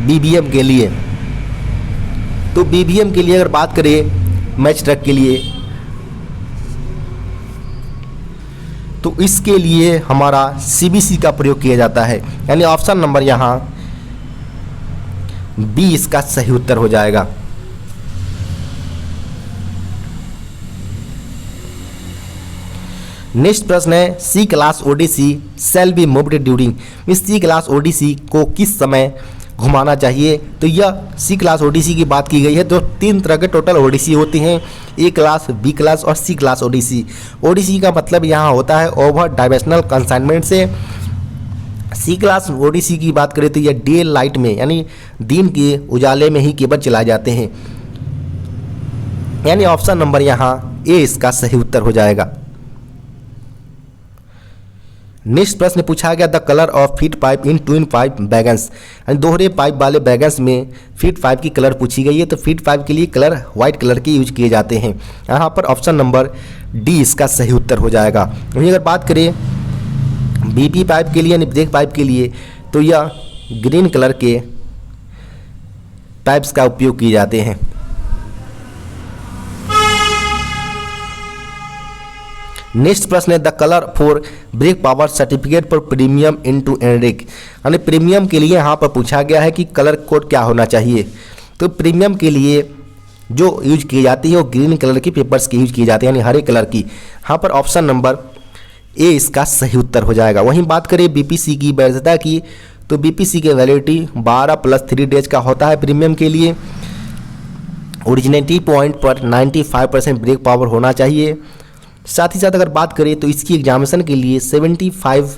बीबीएम के लिए। तो बीबीएम के लिए अगर बात करें मैच ट्रक के लिए तो इसके लिए हमारा सीबीसी का प्रयोग किया जाता है, यानी ऑप्शन नंबर यहाँ बी इसका सही उत्तर हो जाएगा। नेक्स्ट प्रश्न है C class ODC shall be moved during, इस सी क्लास ओडीसी को किस समय घुमाना चाहिए। तो यह सी क्लास ओडीसी की बात की गई है। तो 3 तरह के टोटल ओडीसी होते हैं, ए क्लास, बी क्लास और सी क्लास ओडीसी। ओडीसी का मतलब यहाँ होता है ओवर डायमेंशनल कंसाइनमेंट से। सी क्लास ओडीसी की बात करें तो यह डे लाइट में यानी दिन के उजाले में ही केवल चलाए जाते हैं, यानी ऑप्शन नंबर यहाँ ए इसका सही उत्तर हो जाएगा। नेक्स्ट प्रश्न पूछा गया the colour of feed pipe in twin pipe wagons, यानी दोहरे पाइप वाले बैगन्स में फीड पाइप की कलर पूछी गई है। तो फीड पाइप के लिए कलर व्हाइट कलर के यूज किए जाते हैं, यहाँ पर ऑप्शन नंबर डी इसका सही उत्तर हो जाएगा। वहीं अगर बात करें बीपी पाइप के लिए यानी ब्रेक पाइप के लिए तो यह ग्रीन कलर के पाइप्स का उपयोग किए जाते हैं। नेक्स्ट प्रश्न है the colour for brake power certificate for premium into end rake, यानी प्रीमियम के लिए यहाँ पर पूछा गया है कि कलर कोड क्या होना चाहिए। तो प्रीमियम के लिए जो यूज की जाती है वो ग्रीन कलर की पेपर्स की यूज की जाती है, यानी हरे कलर की। यहाँ पर ऑप्शन नंबर ए इसका सही उत्तर हो जाएगा। वहीं बात करें बीपीसी की वैधता की तो बीपीसी की वैलिडिटी 12 + 3 डेज का होता है प्रीमियम के लिए। ओरिजिनिटी पॉइंट पर 95% ब्रेक पावर होना चाहिए। साथ ही साथ अगर बात करें तो इसकी एग्जामिनेशन के लिए 75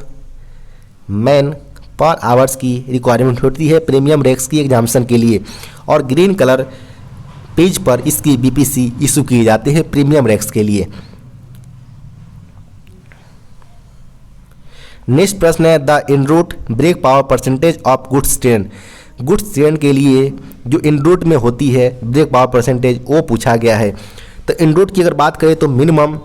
मैन पर आवर्स की रिक्वायरमेंट होती है प्रीमियम रेक्स की एग्जामिनेशन के लिए, और ग्रीन कलर पेज पर इसकी बीपीसी इशू किए जाते हैं प्रीमियम रेक्स के लिए। नेक्स्ट प्रश्न है the en route brake power percentage of goods train, goods train के लिए जो इनरूट में होती है ब्रेक पावर परसेंटेज वो पूछा गया है। तो इनरूट की अगर बात करें तो मिनिमम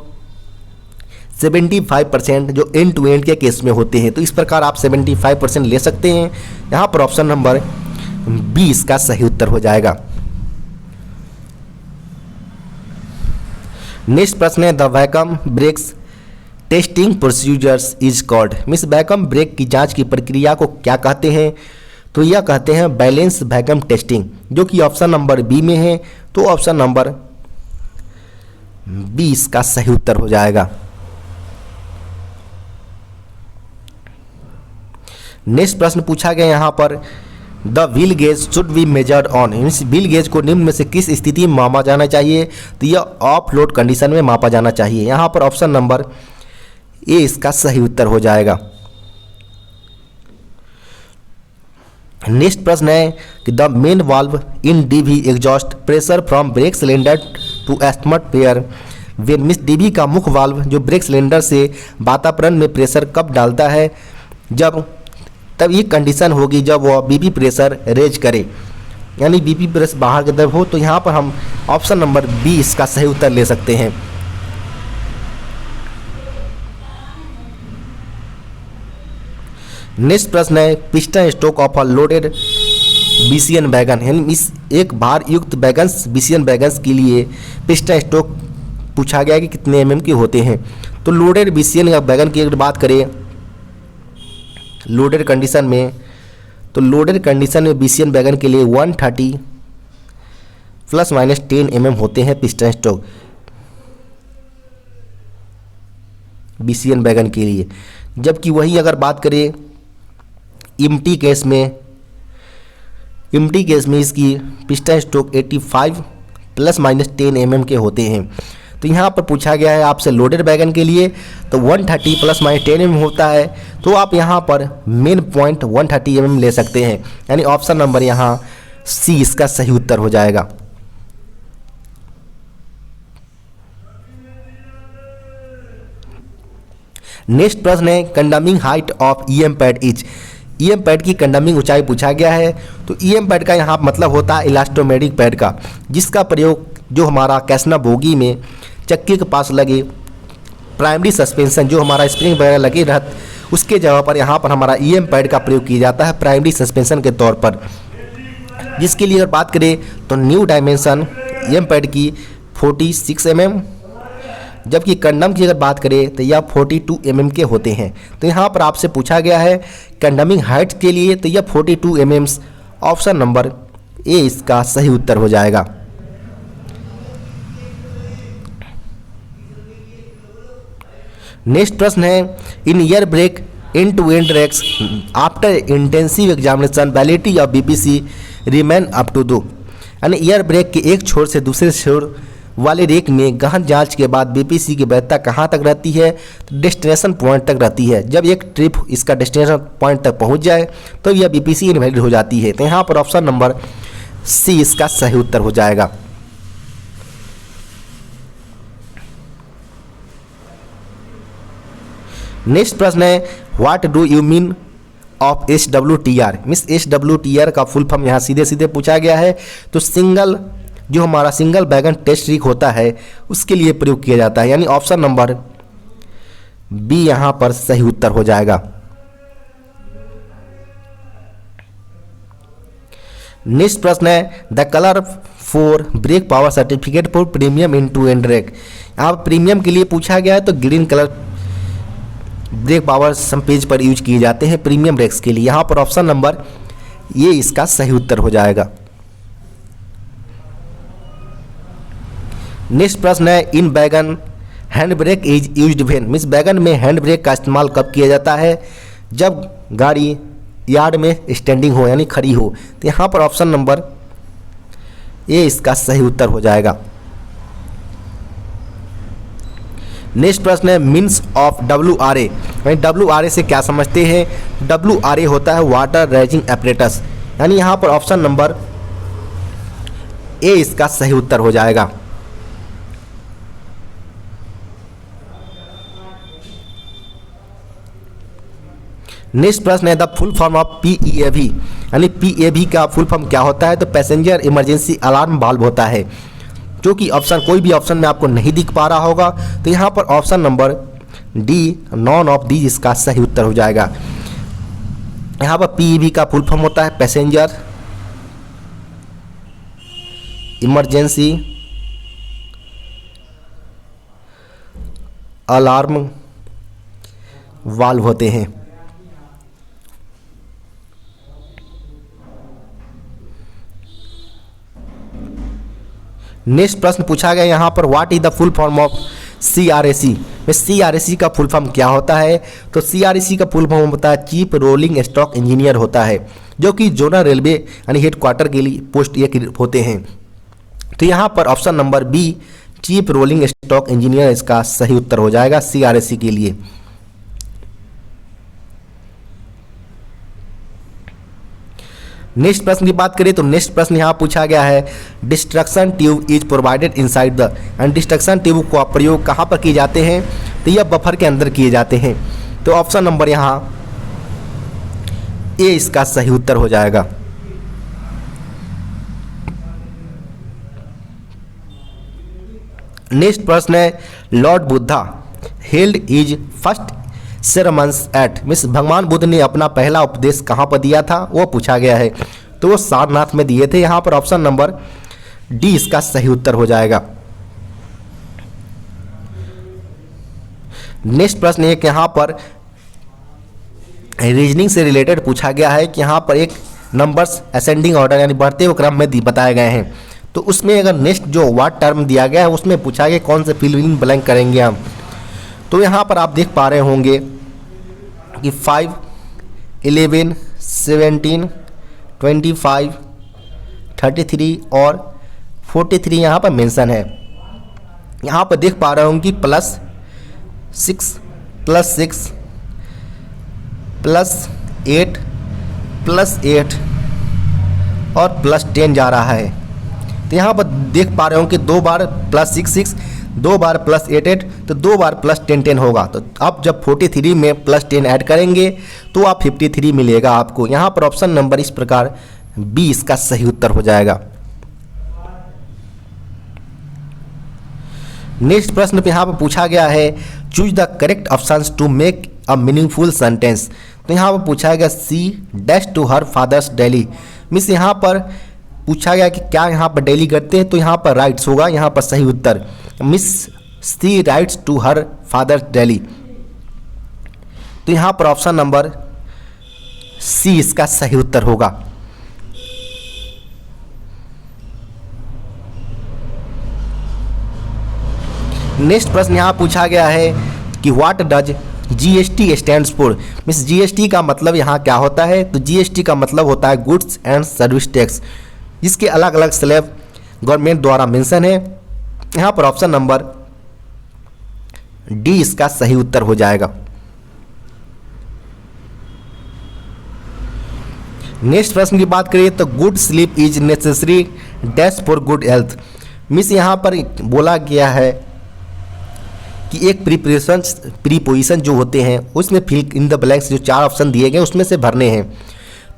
75% जो एंड टू एंड के केस में होते हैं। तो इस प्रकार आप 75% ले सकते हैं। यहाँ पर ऑप्शन नंबर बी इसका सही उत्तर हो जाएगा। नेक्स्ट प्रश्न है the vacuum brakes testing procedures is called, means vacuum brake की जांच की प्रक्रिया को क्या कहते हैं। तो यह कहते हैं बैलेंस वैक्यूम टेस्टिंग, जो कि ऑप्शन नंबर बी में है। तो ऑप्शन नंबर बी इसका सही उत्तर हो जाएगा। नेक्स्ट प्रश्न पूछा गया यहाँ पर the wheel gauge should be measured on, means wheel gauge को निम्न में से किस स्थिति में मापा जाना चाहिए। तो यह ऑफ लोड कंडीशन में मापा जाना चाहिए। यहाँ पर ऑप्शन नंबर ए इसका सही उत्तर हो जाएगा। नेक्स्ट प्रश्न है कि the main valve in DV exhaust pressure from brake cylinder to atmosphere when, means DV का मुख्य वाल्व जो ब्रेक सिलेंडर से वातावरण में प्रेशर कब डालता है, तब ये कंडीशन होगी जब वह बीपी प्रेशर रेज करे, यानी बीपी प्रेशर बाहर की तरफ हो। तो यहाँ पर हम ऑप्शन नंबर बी इसका सही उत्तर ले सकते हैं। नेक्स्ट प्रश्न है piston stroke of a loaded BCN wagon, यानी इस एक भार युक्त वैगन्स बीसीएन वैगन्स के लिए पिस्टन स्ट्रोक पूछा गया कि कितने एमएम के होते हैं। तो लोडेड बीसीएन वैगन की अगर बात करें लोडेड कंडीशन में, तो लोडेड कंडीशन में बीसीएन वैगन के लिए 130 ± 10 mm होते हैं पिस्टन स्ट्रोक बीसीएन वैगन के लिए। जबकि वही अगर बात करें एम्प्टी केस में इसकी पिस्टन स्ट्रोक 85 ± 10 mm के होते हैं। तो यहाँ पर पूछा गया है आपसे लोडेड वैगन के लिए, तो 130 ± 10 mm होता है, तो आप यहाँ पर मेन पॉइंट 130 mm ले सकते हैं, यानी ऑप्शन नंबर यहाँ सी इसका सही उत्तर हो जाएगा। नेक्स्ट प्रश्न है कंडमिंग height of EM pad is. EM pad की कंडमिंग ऊंचाई पूछा गया है। तो ईएम पैड का यहाँ मतलब होता है इलास्टोमेटिक पैड का, जिसका प्रयोग जो हमारा कैसना बोगी में चक्के के पास लगे प्राइमरी सस्पेंशन जो हमारा स्प्रिंग वगैरह लगे रहत, उसके जगह पर यहाँ पर हमारा ईएम पैड का प्रयोग किया जाता है प्राइमरी सस्पेंशन के तौर पर। जिसके लिए अगर बात करें तो न्यू डायमेंशन ईएम पैड की 46 mm, जबकि कंडम की अगर बात करें तो यह 42 mm के होते हैं। तो यहाँ पर आपसे पूछा गया है कंडमिंग हाइट के लिए, तो यह 42 mm, ऑप्शन नंबर ए इसका सही उत्तर हो जाएगा। नेक्स्ट प्रश्न है in air brake end to end rakes after intensive examination validity of BPC remain up to दो, यानी ईयर ब्रेक के एक छोर से दूसरे छोर वाले रेक में गहन जांच के बाद बीपीसी की वैधता कहाँ तक रहती है, तो डेस्टिनेशन पॉइंट तक रहती है। जब एक ट्रिप इसका डेस्टिनेशन पॉइंट तक पहुँच जाए तो यह बीपीसी इनवैलिड हो जाती है। तो यहाँ पर ऑप्शन नंबर सी इसका सही उत्तर हो जाएगा। नेक्स्ट प्रश्न है what do you mean of SWTR, means SWTR का फुल फॉर्म यहाँ सीधे सीधे पूछा गया है। तो सिंगल जो हमारा सिंगल वैगन टेस्ट रीक होता है उसके लिए प्रयोग किया जाता है, यानी ऑप्शन नंबर बी यहाँ पर सही उत्तर हो जाएगा। नेक्स्ट प्रश्न है the colour for brake power certificate for premium into end rake. यहाँ प्रीमियम के लिए पूछा गया है, तो green colour brake power some page पर यूज किए जाते हैं प्रीमियम रेक्स के लिए। यहाँ पर ऑप्शन नंबर ये इसका सही उत्तर हो जाएगा। नेक्स्ट प्रश्न है in wagon hand brake is used when, means wagon में हैंड ब्रेक का इस्तेमाल कब किया जाता है, जब गाड़ी यार्ड में स्टैंडिंग हो यानी खड़ी हो। तो यहाँ पर ऑप्शन नंबर ए इसका सही उत्तर हो जाएगा। नेक्स्ट प्रश्न है मीन्स ऑफ WRA, यानी WRA से क्या समझते हैं। WRA होता है वाटर रेजिंग एपरेटस, यानी यहाँ पर ऑप्शन नंबर ए इसका सही उत्तर हो जाएगा। नेक्स्ट प्रश्न है the full form of PEAV, यानी PEAV का फुल फॉर्म क्या होता है, तो पैसेंजर इमरजेंसी अलार्म वाल्व होता है, जो कि ऑप्शन कोई भी ऑप्शन में आपको नहीं दिख पा रहा होगा। तो यहाँ पर option number D none of these इसका सही उत्तर हो जाएगा। यहाँ पर PEV का फुल फॉर्म होता है पैसेंजर इमरजेंसी अलार्म वाल्व होते हैं। नेक्स्ट प्रश्न पूछा गया यहाँ पर what is the full form of CRAC, में CRAC का फुल फॉर्म क्या होता है, तो CRAC का फुल फॉर्म होता है चीफ रोलिंग स्टॉक इंजीनियर होता है, जो कि जोनल रेलवे यानी हेडक्वार्टर के लिए पोस्ट ये होते हैं। तो यहाँ पर option number B chief rolling stock engineer इसका सही उत्तर हो जाएगा CRAC के लिए। नेक्स्ट प्रश्न की बात करें तो नेक्स्ट प्रश्न यहाँ पूछा गया है destruction tube is provided inside the, and destruction tube का प्रयोग कहाँ पर किए जाते हैं, तो यह बफर के अंदर किए जाते हैं। तो ऑप्शन नंबर यहाँ ए इसका सही उत्तर हो जाएगा। नेक्स्ट प्रश्न है Lord Buddha held his first sermons at, means भगवान बुद्ध ने अपना पहला उपदेश कहाँ पर दिया था वो पूछा गया है। तो वो सारनाथ में दिए थे। यहाँ पर ऑप्शन नंबर डी इसका सही उत्तर हो जाएगा। नेक्स्ट प्रश्न एक यहाँ पर रीजनिंग से रिलेटेड पूछा गया है कि यहाँ पर एक नंबर्स असेंडिंग ऑर्डर यानी बढ़ते हुए क्रम में बताए गए हैं, तो उसमें अगर नेक्स्ट जो वर्ड टर्म दिया गया है उसमें पूछा गया कौन से फिल इन ब्लैंक करेंगे हम। तो यहाँ पर आप देख पा रहे होंगे कि 5, 11, 17, 25, 33 और 43 यहाँ पर मेंशन है। यहाँ पर देख पा रहे होंगे कि +6 +8 +8 और +10 जा रहा है। तो यहाँ पर देख पा रहे हो कि 2 बार +6, 2 बार +8, तो 2 बार +10 होगा। तो अब जब 43 में +10 ऐड करेंगे तो आप 53 मिलेगा आपको। यहाँ पर ऑप्शन नंबर इस प्रकार बी इसका सही उत्तर हो जाएगा। नेक्स्ट प्रश्न पे यहाँ पर पूछा गया है choose the correct options to make a meaningful sentence. तो यहाँ पर पूछा गया C dash to her fathers daily. Means यहाँ पर पूछा गया कि क्या यहाँ पर डेली करते हैं, तो यहाँ पर राइट्स होगा यहाँ पर सही उत्तर। Means she writes to her fathers daily, तो यहाँ पर ऑप्शन नंबर सी इसका सही उत्तर होगा। नेक्स्ट प्रश्न यहाँ पूछा गया है कि what does GST stands for. Means GST का मतलब यहाँ क्या होता है, तो जीएसटी का मतलब होता है गुड्स एंड सर्विस टैक्स, जिसके अलग अलग स्लैब गवर्नमेंट द्वारा मेंशन है। यहाँ पर ऑप्शन नंबर डी इसका सही उत्तर हो जाएगा। नेक्स्ट प्रश्न की बात करिए तो good sleep is necessary dash for good health. Means यहाँ पर बोला गया है कि एक प्रीपोजिशन जो होते हैं उसमें फिल इन द ब्लैंक्स जो 4 ऑप्शन दिए गए उसमें से भरने हैं।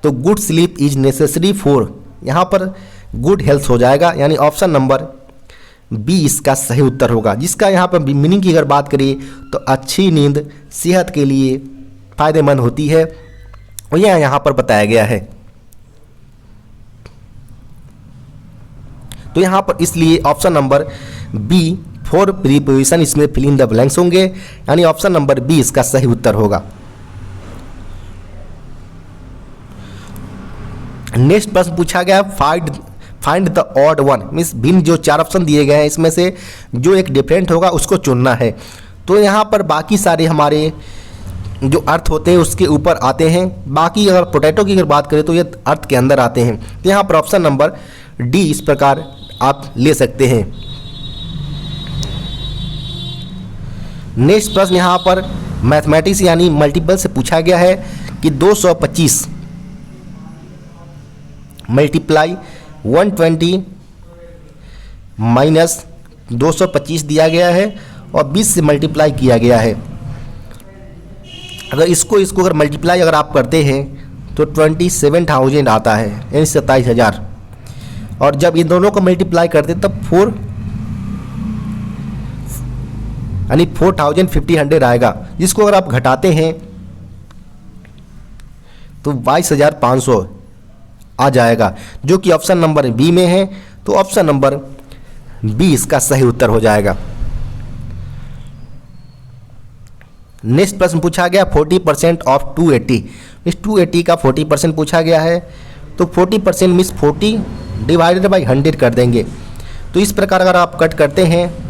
तो good sleep is necessary for, यहाँ पर गुड हेल्थ हो जाएगा, यानी ऑप्शन नंबर बी इसका सही उत्तर होगा। जिसका यहाँ पर मीनिंग की अगर बात करिए तो अच्छी नींद सेहत के लिए फ़ायदेमंद होती है, और यह यहाँ पर बताया गया है। तो यहाँ पर इसलिए option number B for preposition इसमें फिल इन द ब्लैंक्स होंगे, यानी ऑप्शन नंबर बी इसका सही उत्तर होगा। नेक्स्ट प्रश्न पूछा गया find the odd one. Means भिन्न जो 4 ऑप्शन दिए गए हैं इसमें से जो एक डिफरेंट होगा उसको चुनना है। तो यहाँ पर बाकी सारे हमारे जो अर्थ होते हैं उसके ऊपर आते हैं, बाकी अगर पोटैटो की अगर बात करें तो ये अर्थ के अंदर आते हैं। तो यहाँ पर ऑप्शन नंबर डी इस प्रकार आप ले सकते हैं। नेक्स्ट प्रश्न यहाँ पर मैथमेटिक्स यानी मल्टीपल से पूछा गया है कि 225 मल्टीप्लाई 120 माइनस 225 दिया गया है और 20 से मल्टीप्लाई किया गया है। अगर इसको अगर मल्टीप्लाई अगर आप करते हैं तो 27,000 आता है, यानी 27,000। और जब इन दोनों को मल्टीप्लाई करते तब 4 यानी 4,500 आएगा, जिसको अगर आप घटाते हैं तो 22,500 आ जाएगा, जो कि ऑप्शन नंबर बी में है। तो ऑप्शन नंबर बी इसका सही उत्तर हो जाएगा। नेक्स्ट प्रश्न पूछा गया 40% ऑफ 280। इस 280 का 40% पूछा गया है, तो 40% मीन्स 40 डिवाइडेड बाई 100 कर देंगे। तो इस प्रकार अगर आप कट करते हैं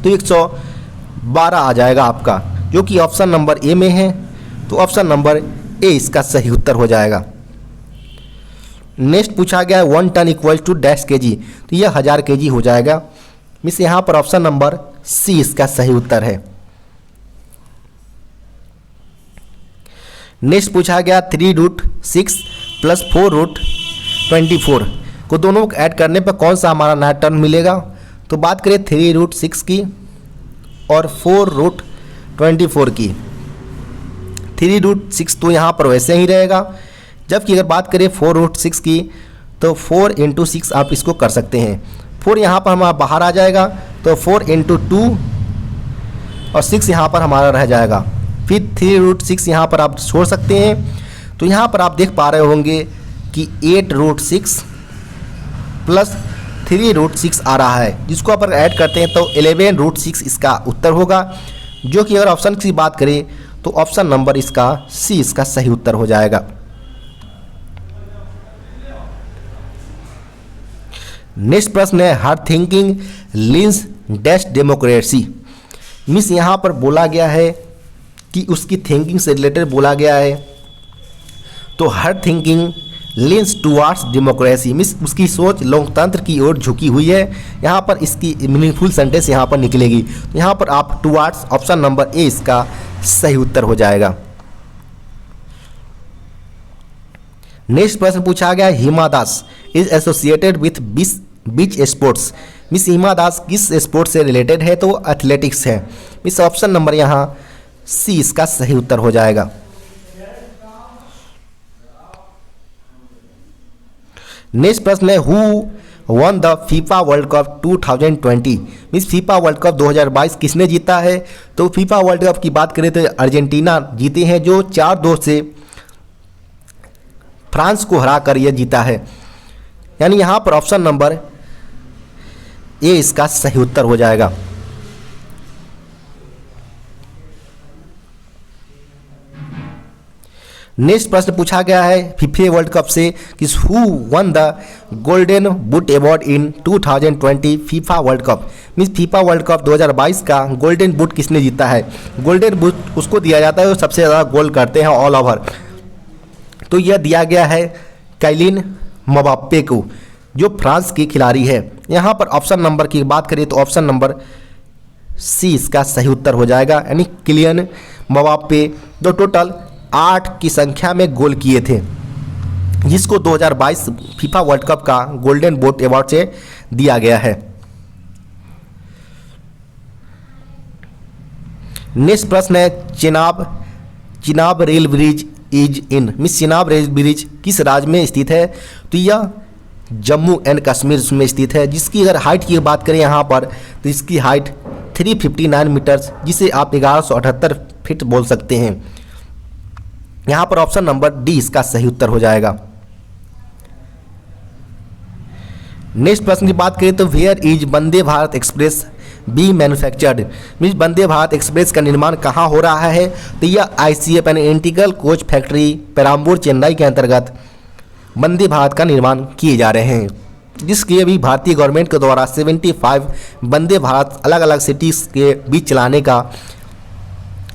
तो 112 आ जाएगा आपका, जो कि ऑप्शन नंबर ए में है। तो ऑप्शन नंबर ए इसका सही उत्तर हो जाएगा। नेक्स्ट पूछा गया 1 टन इक्वल टू डैश के जी, तो यह 1000 kg हो जाएगा। मीन्स यहाँ पर ऑप्शन नंबर सी इसका सही उत्तर है। नेक्स्ट पूछा गया 3√6 + 4√24 को दोनों को ऐड करने पर कौन सा हमारा नया टर्म मिलेगा। तो बात करें 3√6 की और 4√24 की। 3√6 तो यहाँ पर वैसे ही रहेगा, जबकि अगर बात करें 4√6 की तो 4 × 6 आप इसको कर सकते हैं। 4 यहाँ पर हमारा बाहर आ जाएगा, तो 4 × 2 और 6 यहाँ पर हमारा रह जाएगा। फिर 3√6 यहाँ पर आप छोड़ सकते हैं। तो यहाँ पर आप देख पा रहे होंगे कि 8√6 प्लस 3√6 आ रहा है, जिसको अपन ऐड करते हैं तो 11√6 इसका उत्तर होगा, जो कि अगर ऑप्शन की बात करें तो ऑप्शन नंबर इसका सी इसका सही उत्तर हो जाएगा। नेक्स्ट प्रश्न है her thinking leans dash democracy. Means यहाँ पर बोला गया है कि उसकी थिंकिंग से रिलेटेड बोला गया है, तो her thinking leans towards democracy. Means उसकी सोच लोकतंत्र की ओर झुकी हुई है। यहाँ पर इसकी मीनिंगफुल सेंटेंस यहाँ पर निकलेगी, यहाँ पर आप टुवार्ड्स ऑप्शन नंबर ए इसका सही उत्तर हो जाएगा। नेक्स्ट प्रश्न पूछा गया Hima Das is associated with which sports. Means Hima Das किस स्पोर्ट से रिलेटेड है, तो एथलेटिक्स है। मिस ऑप्शन नंबर यहाँ सी इसका सही उत्तर हो जाएगा। नेक्स्ट प्रश्न है who one the FIFA world cup 2020। Means FIFA world cup 2022 किसने जीता है, तो फीफा वर्ल्ड कप की बात करें तो अर्जेंटीना जीते हैं, जो 4-2 से फ्रांस को हराकर यह जीता है। यानी यहाँ पर ऑप्शन नंबर ए इसका सही उत्तर हो जाएगा। नेक्स्ट प्रश्न पूछा गया है फीफा वर्ल्ड कप से कि who one the golden boot award in 2020 FIFA world cup. Means FIFA world cup 2022 का गोल्डन बूट किसने जीता है। गोल्डन बूट उसको दिया जाता है जो सबसे ज़्यादा गोल करते हैं ऑल ओवर, तो यह दिया गया है कैलिन मबाप्पे को, जो फ्रांस की खिलाड़ी है। यहाँ पर ऑप्शन नंबर की बात करें तो ऑप्शन नंबर सी इसका सही उत्तर हो जाएगा। यानी किलियन मबाप्पे जो टोटल 8 की संख्या में गोल किए थे, जिसको 2022 फीफा वर्ल्ड कप का गोल्डन बूट अवार्ड से दिया गया है। नेक्स्ट प्रश्न है Chenab rail bridge is in. Miss Chenab rail bridge किस राज्य में स्थित है, तो यह जम्मू एंड कश्मीर में स्थित है, जिसकी अगर हाइट की बात करें यहाँ पर तो इसकी हाइट 359 मीटर्स, जिसे आप 1178 फीट बोल सकते हैं। यहाँ पर ऑप्शन नंबर डी इसका सही उत्तर हो जाएगा। नेक्स्ट प्रश्न की बात करें तो where is Vande Bharat express be manufactured. Means Vande Bharat express का निर्माण कहाँ हो रहा है, तो यह ICF यानी integral coach factory Perambur Chennai के अंतर्गत वंदे भारत का निर्माण किए जा रहे हैं, जिसके अभी भारतीय गवर्नमेंट के द्वारा 75 वंदे भारत अलग अलग सिटीज़ के बीच चलाने का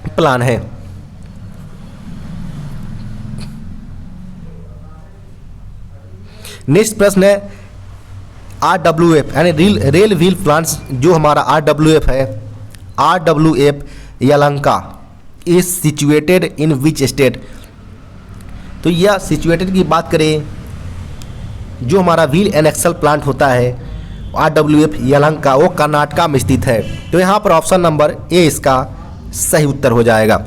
प्लान है। नेक्स्ट प्रश्न है RWF यानी रेल व्हील प्लांट्स, जो हमारा RWF है, RWF Yelahanka is situated in which state. तो यह सिचुएटेड की बात करें, जो हमारा व्हील एंड एक्सल प्लांट होता है RWF यलहंका, वो कर्नाटका में स्थित है। तो यहाँ पर ऑप्शन नंबर ए इसका सही उत्तर हो जाएगा।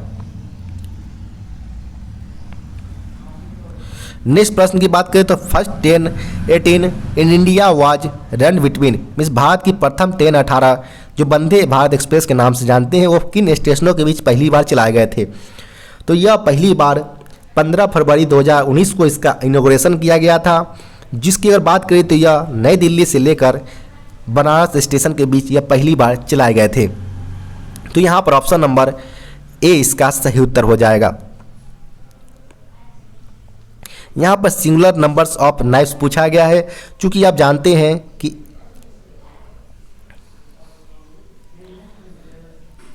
नेक्स्ट प्रश्न की बात करें तो first 10-18 in India was run between. Means Bharat की प्रथम 10-18 जो वंदे भारत एक्सप्रेस के नाम से जानते हैं, वो किन स्टेशनों के बीच पहली बार चलाए गए थे, तो यह पहली बार 15 फरवरी 2019 को इसका इनॉग्रेशन किया गया था, जिसकी अगर बात करें तो यह नई दिल्ली से लेकर बनारस स्टेशन के बीच यह पहली बार चलाए गए थे। तो यहाँ पर ऑप्शन नंबर ए इसका सही उत्तर हो जाएगा। यहाँ पर सिंगुलर नंबर्स ऑफ नाइफ्स पूछा गया है, चूंकि आप जानते हैं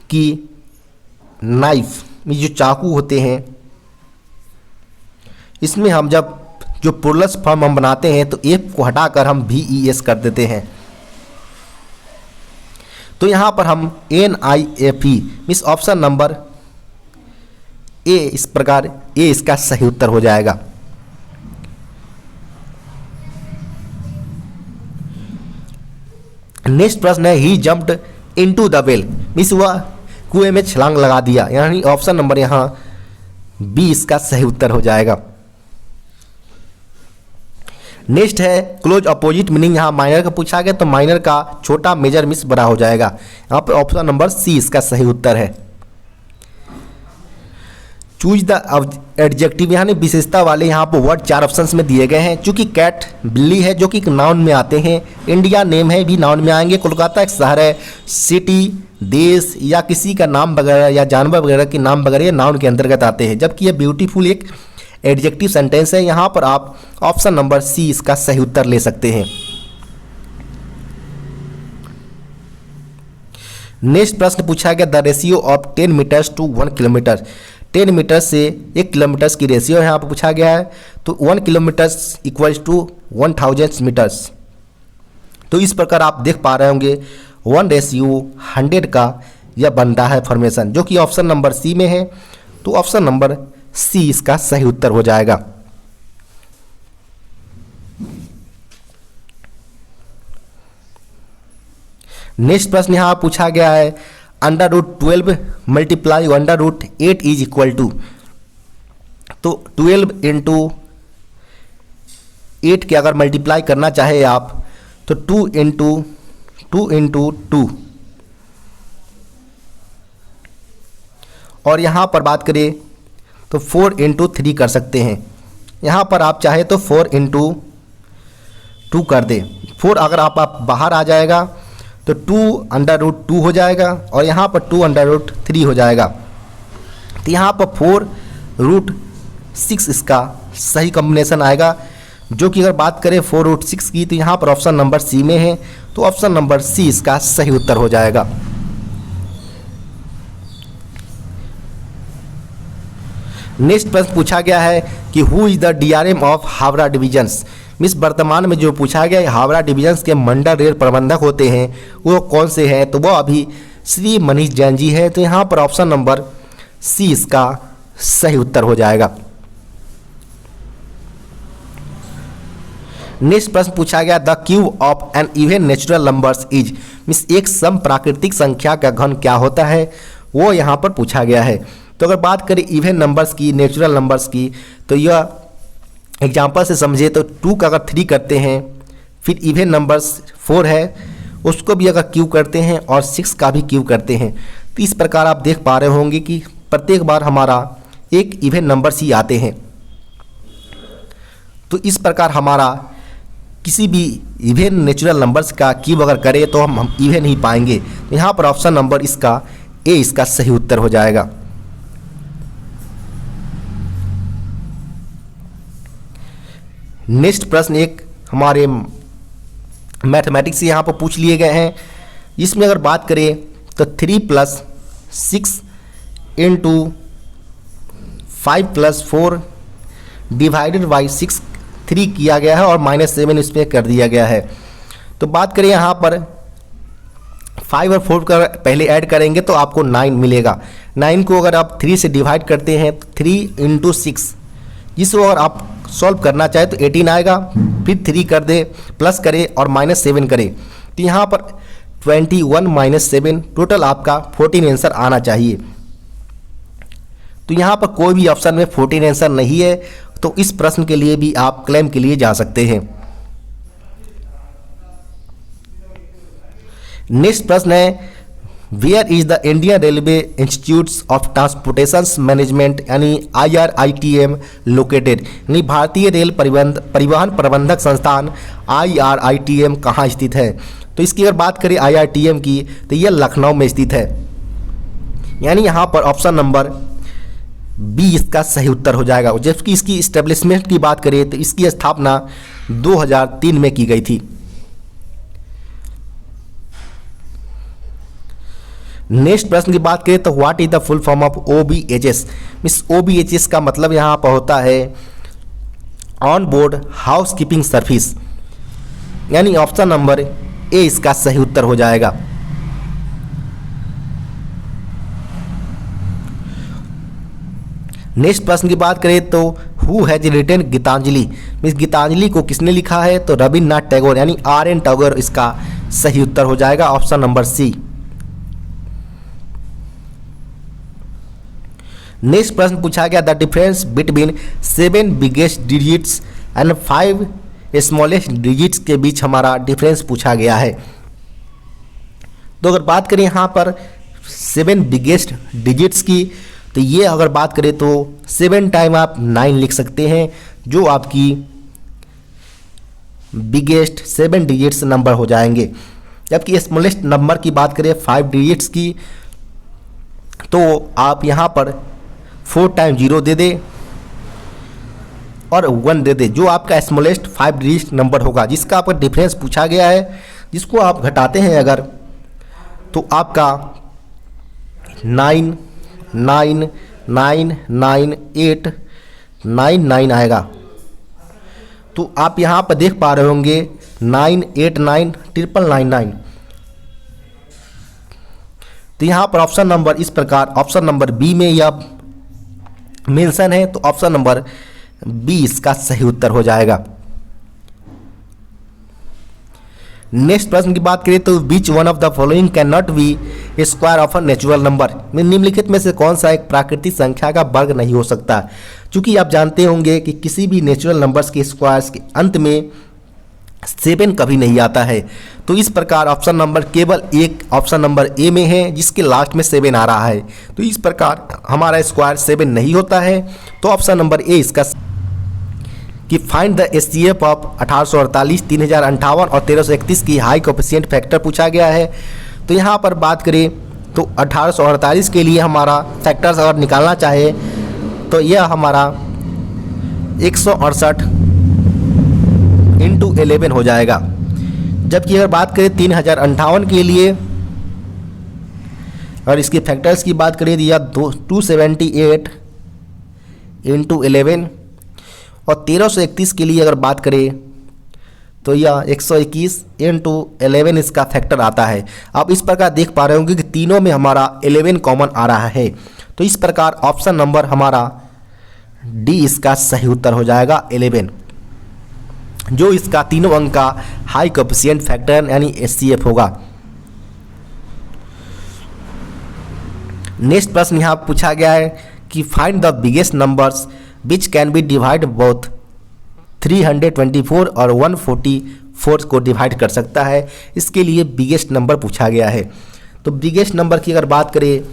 कि नाइफ में जो चाकू होते हैं, इसमें हम जब जो प्लुरल्स फॉर्म हम बनाते हैं तो एफ को हटाकर हम VES कर देते हैं। तो यहाँ पर हम NIFE मीन्स ऑप्शन नंबर ए, इस प्रकार ए इसका सही उत्तर हो जाएगा। नेक्स्ट प्रश्न है he jumped into the well. Means वह कुएं में छलांग लगा दिया, यानी ऑप्शन नंबर यहाँ बी इसका सही उत्तर हो जाएगा। नेक्स्ट है क्लोज अपोजिट मीनिंग। यहाँ माइनर का पूछा गया, तो माइनर का छोटा मेजर मिस बड़ा हो जाएगा। यहाँ पर ऑप्शन नंबर सी इसका सही उत्तर है। चूज द एडजेक्टिव, यानी विशेषता वाले यहाँ पर वर्ड 4 ऑप्शंस में दिए गए हैं। चूँकि कैट बिल्ली है जो कि नाउन में आते हैं, इंडिया नेम है भी नाउन में आएंगे, कोलकाता एक शहर है, सिटी देश या किसी का नाम वगैरह या जानवर वगैरह के नाम वगैरह नाउन के अंतर्गत आते हैं। जबकि ये ब्यूटीफुल एक एडजेक्टिव सेंटेंस है। यहाँ पर आप ऑप्शन नंबर सी इसका सही उत्तर ले सकते हैं। नेक्स्ट प्रश्न पूछा गया the ratio of 10 metres to 1 kilometre. 10 metre से 1 किलोमीटर की रेशियो यहाँ पर पूछा गया है। तो 1 किलोमीटर इक्वल्स टू 1000 मीटर्स। तो इस प्रकार आप देख पा रहे होंगे 1:100 का यह बनता है फॉर्मेशन, जो कि ऑप्शन नंबर सी में है। तो ऑप्शन नंबर सी इसका सही उत्तर हो जाएगा। नेक्स्ट प्रश्न यहाँ पूछा गया है √12 मल्टीप्लाई √8 इज इक्वल टू। तो 12 इंटू 8 के अगर मल्टीप्लाई करना चाहे आप तो 2 इंटू 2 और यहाँ पर बात करें तो 4 इंटू 3 कर सकते हैं। यहाँ पर आप चाहे तो 4 इंटू 2 कर दें। 4 अगर आप बाहर आ जाएगा तो 2 हो जाएगा और यहाँ पर 2 हो जाएगा। तो यहाँ पर 4√6 इसका सही कॉम्बिनेशन आएगा, जो कि अगर बात करें 4√6 की तो यहाँ पर ऑप्शन नंबर सी में है। तो ऑप्शन नंबर सी इसका सही उत्तर हो जाएगा। नेक्स्ट प्रश्न पूछा गया है कि who is the DRM of Howrah divisions. Miss वर्तमान में जो पूछा गया है हावड़ा डिवीजन्स के मंडल रेल प्रबंधक होते हैं वो कौन से हैं, तो वो अभी श्री मनीष जैन जी है। तो यहाँ पर ऑप्शन नंबर सी इसका सही उत्तर हो जाएगा। नेक्स्ट प्रश्न पूछा गया the cube of an even natural numbers is. Means एक सम प्राकृतिक संख्या का घन क्या होता है, वो यहाँ पर पूछा गया है। तो अगर बात करें इवन नंबर्स की, नेचुरल नंबर्स की, तो यह एग्जाम्पल से समझे तो 2 का अगर 3 करते हैं, फिर इवन नंबर्स 4 है उसको भी अगर क्यूब करते हैं और 6 का भी क्यूब करते हैं, तो इस प्रकार आप देख पा रहे होंगे कि प्रत्येक बार हमारा एक इवन नंबर्स ही आते हैं। तो इस प्रकार हमारा किसी भी इवन नेचुरल नंबर्स का क्यूब अगर करें तो हम इवन ही पाएंगे। तो यहाँ पर ऑप्शन नंबर इसका ए इसका सही उत्तर हो जाएगा। नेक्स्ट प्रश्न एक हमारे मैथमेटिक्स से यहाँ पर पूछ लिए गए हैं। इसमें अगर बात करें तो 3 + 6 इंटू 5 + 4 डिवाइडेड बाई 6 3 किया गया है और -7 इसमें कर दिया गया है। तो बात करें यहाँ पर 5 और 4 का पहले ऐड करेंगे तो आपको 9 मिलेगा। 9 को अगर आप 3 से डिवाइड करते हैं 3 इंटू 6, जिसको अगर आप सॉल्व करना चाहे तो 18 आएगा। फिर 3 कर दे प्लस करें और -7 करें तो यहाँ पर 21 - 7 टोटल आपका 14 आंसर आना चाहिए। तो यहाँ पर कोई भी ऑप्शन में 14 आंसर नहीं है, तो इस प्रश्न के लिए भी आप क्लेम के लिए जा सकते हैं। नेक्स्ट प्रश्न है where is the Indian railway institutes of transportation management यानी IRITM लोकेटेड, यानी भारतीय रेल परिवहन प्रबंधक संस्थान IRITM कहाँ स्थित है। तो इसकी अगर बात करें IRTM की तो यह लखनऊ में स्थित है, यानी यहाँ पर ऑप्शन नंबर बी इसका सही उत्तर हो जाएगा। जबकि इसकी इस्टेब्लिशमेंट की बात करें तो इसकी स्थापना 2003 में की गई थी। नेक्स्ट प्रश्न की बात करें तो what is the full form of OBHS। Miss OBHS का मतलब यहाँ पर होता है on board house keeping service, यानी ऑप्शन नंबर ए इसका सही उत्तर हो जाएगा। नेक्स्ट प्रश्न की बात करें तो who has written Gitanjali. Means Gitanjali को किसने लिखा है, तो रविन्द्रनाथ टैगोर यानी RN टैगोर इसका सही उत्तर हो जाएगा, ऑप्शन नंबर सी। नेक्स्ट प्रश्न पूछा गया the difference between 7 biggest digits and 5 smallest digits के बीच हमारा डिफरेंस पूछा गया है। तो अगर बात करें यहाँ पर 7 बिगेस्ट डिजिट्स की तो ये अगर बात करें तो 7 टाइम आप 9 लिख सकते हैं, जो आपकी बिगेस्ट 7 डिजिट्स नंबर हो जाएंगे। जबकि स्मॉलेस्ट नंबर की बात करें 5 डिजिट्स की, तो आप यहाँ पर 4 टाइम 0 दे दे और 1 दे दे, जो आपका स्मॉलेस्ट 5 डिजिट नंबर होगा, जिसका आपका डिफरेंस पूछा गया है। जिसको आप घटाते हैं अगर, तो आपका 9 9 9 9 8 9 9 आएगा। तो आप यहाँ पर देख पा रहे होंगे 989 999। तो यहाँ पर ऑप्शन नंबर इस प्रकार, ऑप्शन नंबर बी में यह मेंशन है, तो ऑप्शन नंबर बी इसका सही उत्तर हो जाएगा। नेक्स्ट प्रश्न की बात करें तो which one of the following can not be square of a natural number, निम्नलिखित में से कौन सा एक प्राकृतिक संख्या का वर्ग नहीं हो सकता। क्योंकि आप जानते होंगे कि किसी भी नेचुरल नंबर्स के स्क्वायर्स के अंत में 7 कभी नहीं आता है। तो इस प्रकार ऑप्शन नंबर केवल एक ऑप्शन नंबर ए में है, जिसके लास्ट में 7 आ रहा है। तो इस प्रकार हमारा स्क्वायर 7 नहीं होता है। तो ऑप्शन नंबर ए इसका कि फाइंड द एचसीएफ ऑफ 1848, 3058 और 1331 की हाई कोएफिशिएंट फैक्टर पूछा गया है। तो यहाँ पर बात करें तो 1848 के लिए हमारा फैक्टर्स अगर निकालना चाहे तो यह हमारा 168 × 11 हो जाएगा। जबकि अगर बात करें 3058 के लिए और इसके फैक्टर्स की बात करें तो यह 278 × 11 और 1331 के लिए अगर बात करें तो यह 121 × 11 इसका फैक्टर आता है। आप इस प्रकार देख पा रहे होंगे कि तीनों में हमारा 11 कॉमन आ रहा है। तो इस प्रकार ऑप्शन नंबर हमारा डी इसका सही उत्तर हो जाएगा 11, जो इसका तीनों अंक का हाई कोएफिशिएंट फैक्टर यानी एचसीएफ होगा। नेक्स्ट प्रश्न यहाँ पूछा गया है कि find the biggest numbers which can be divide both 324 और 144 को डिवाइड कर सकता है। इसके लिए बिगेस्ट नंबर पूछा गया है। तो बिगेस्ट नंबर की अगर बात करें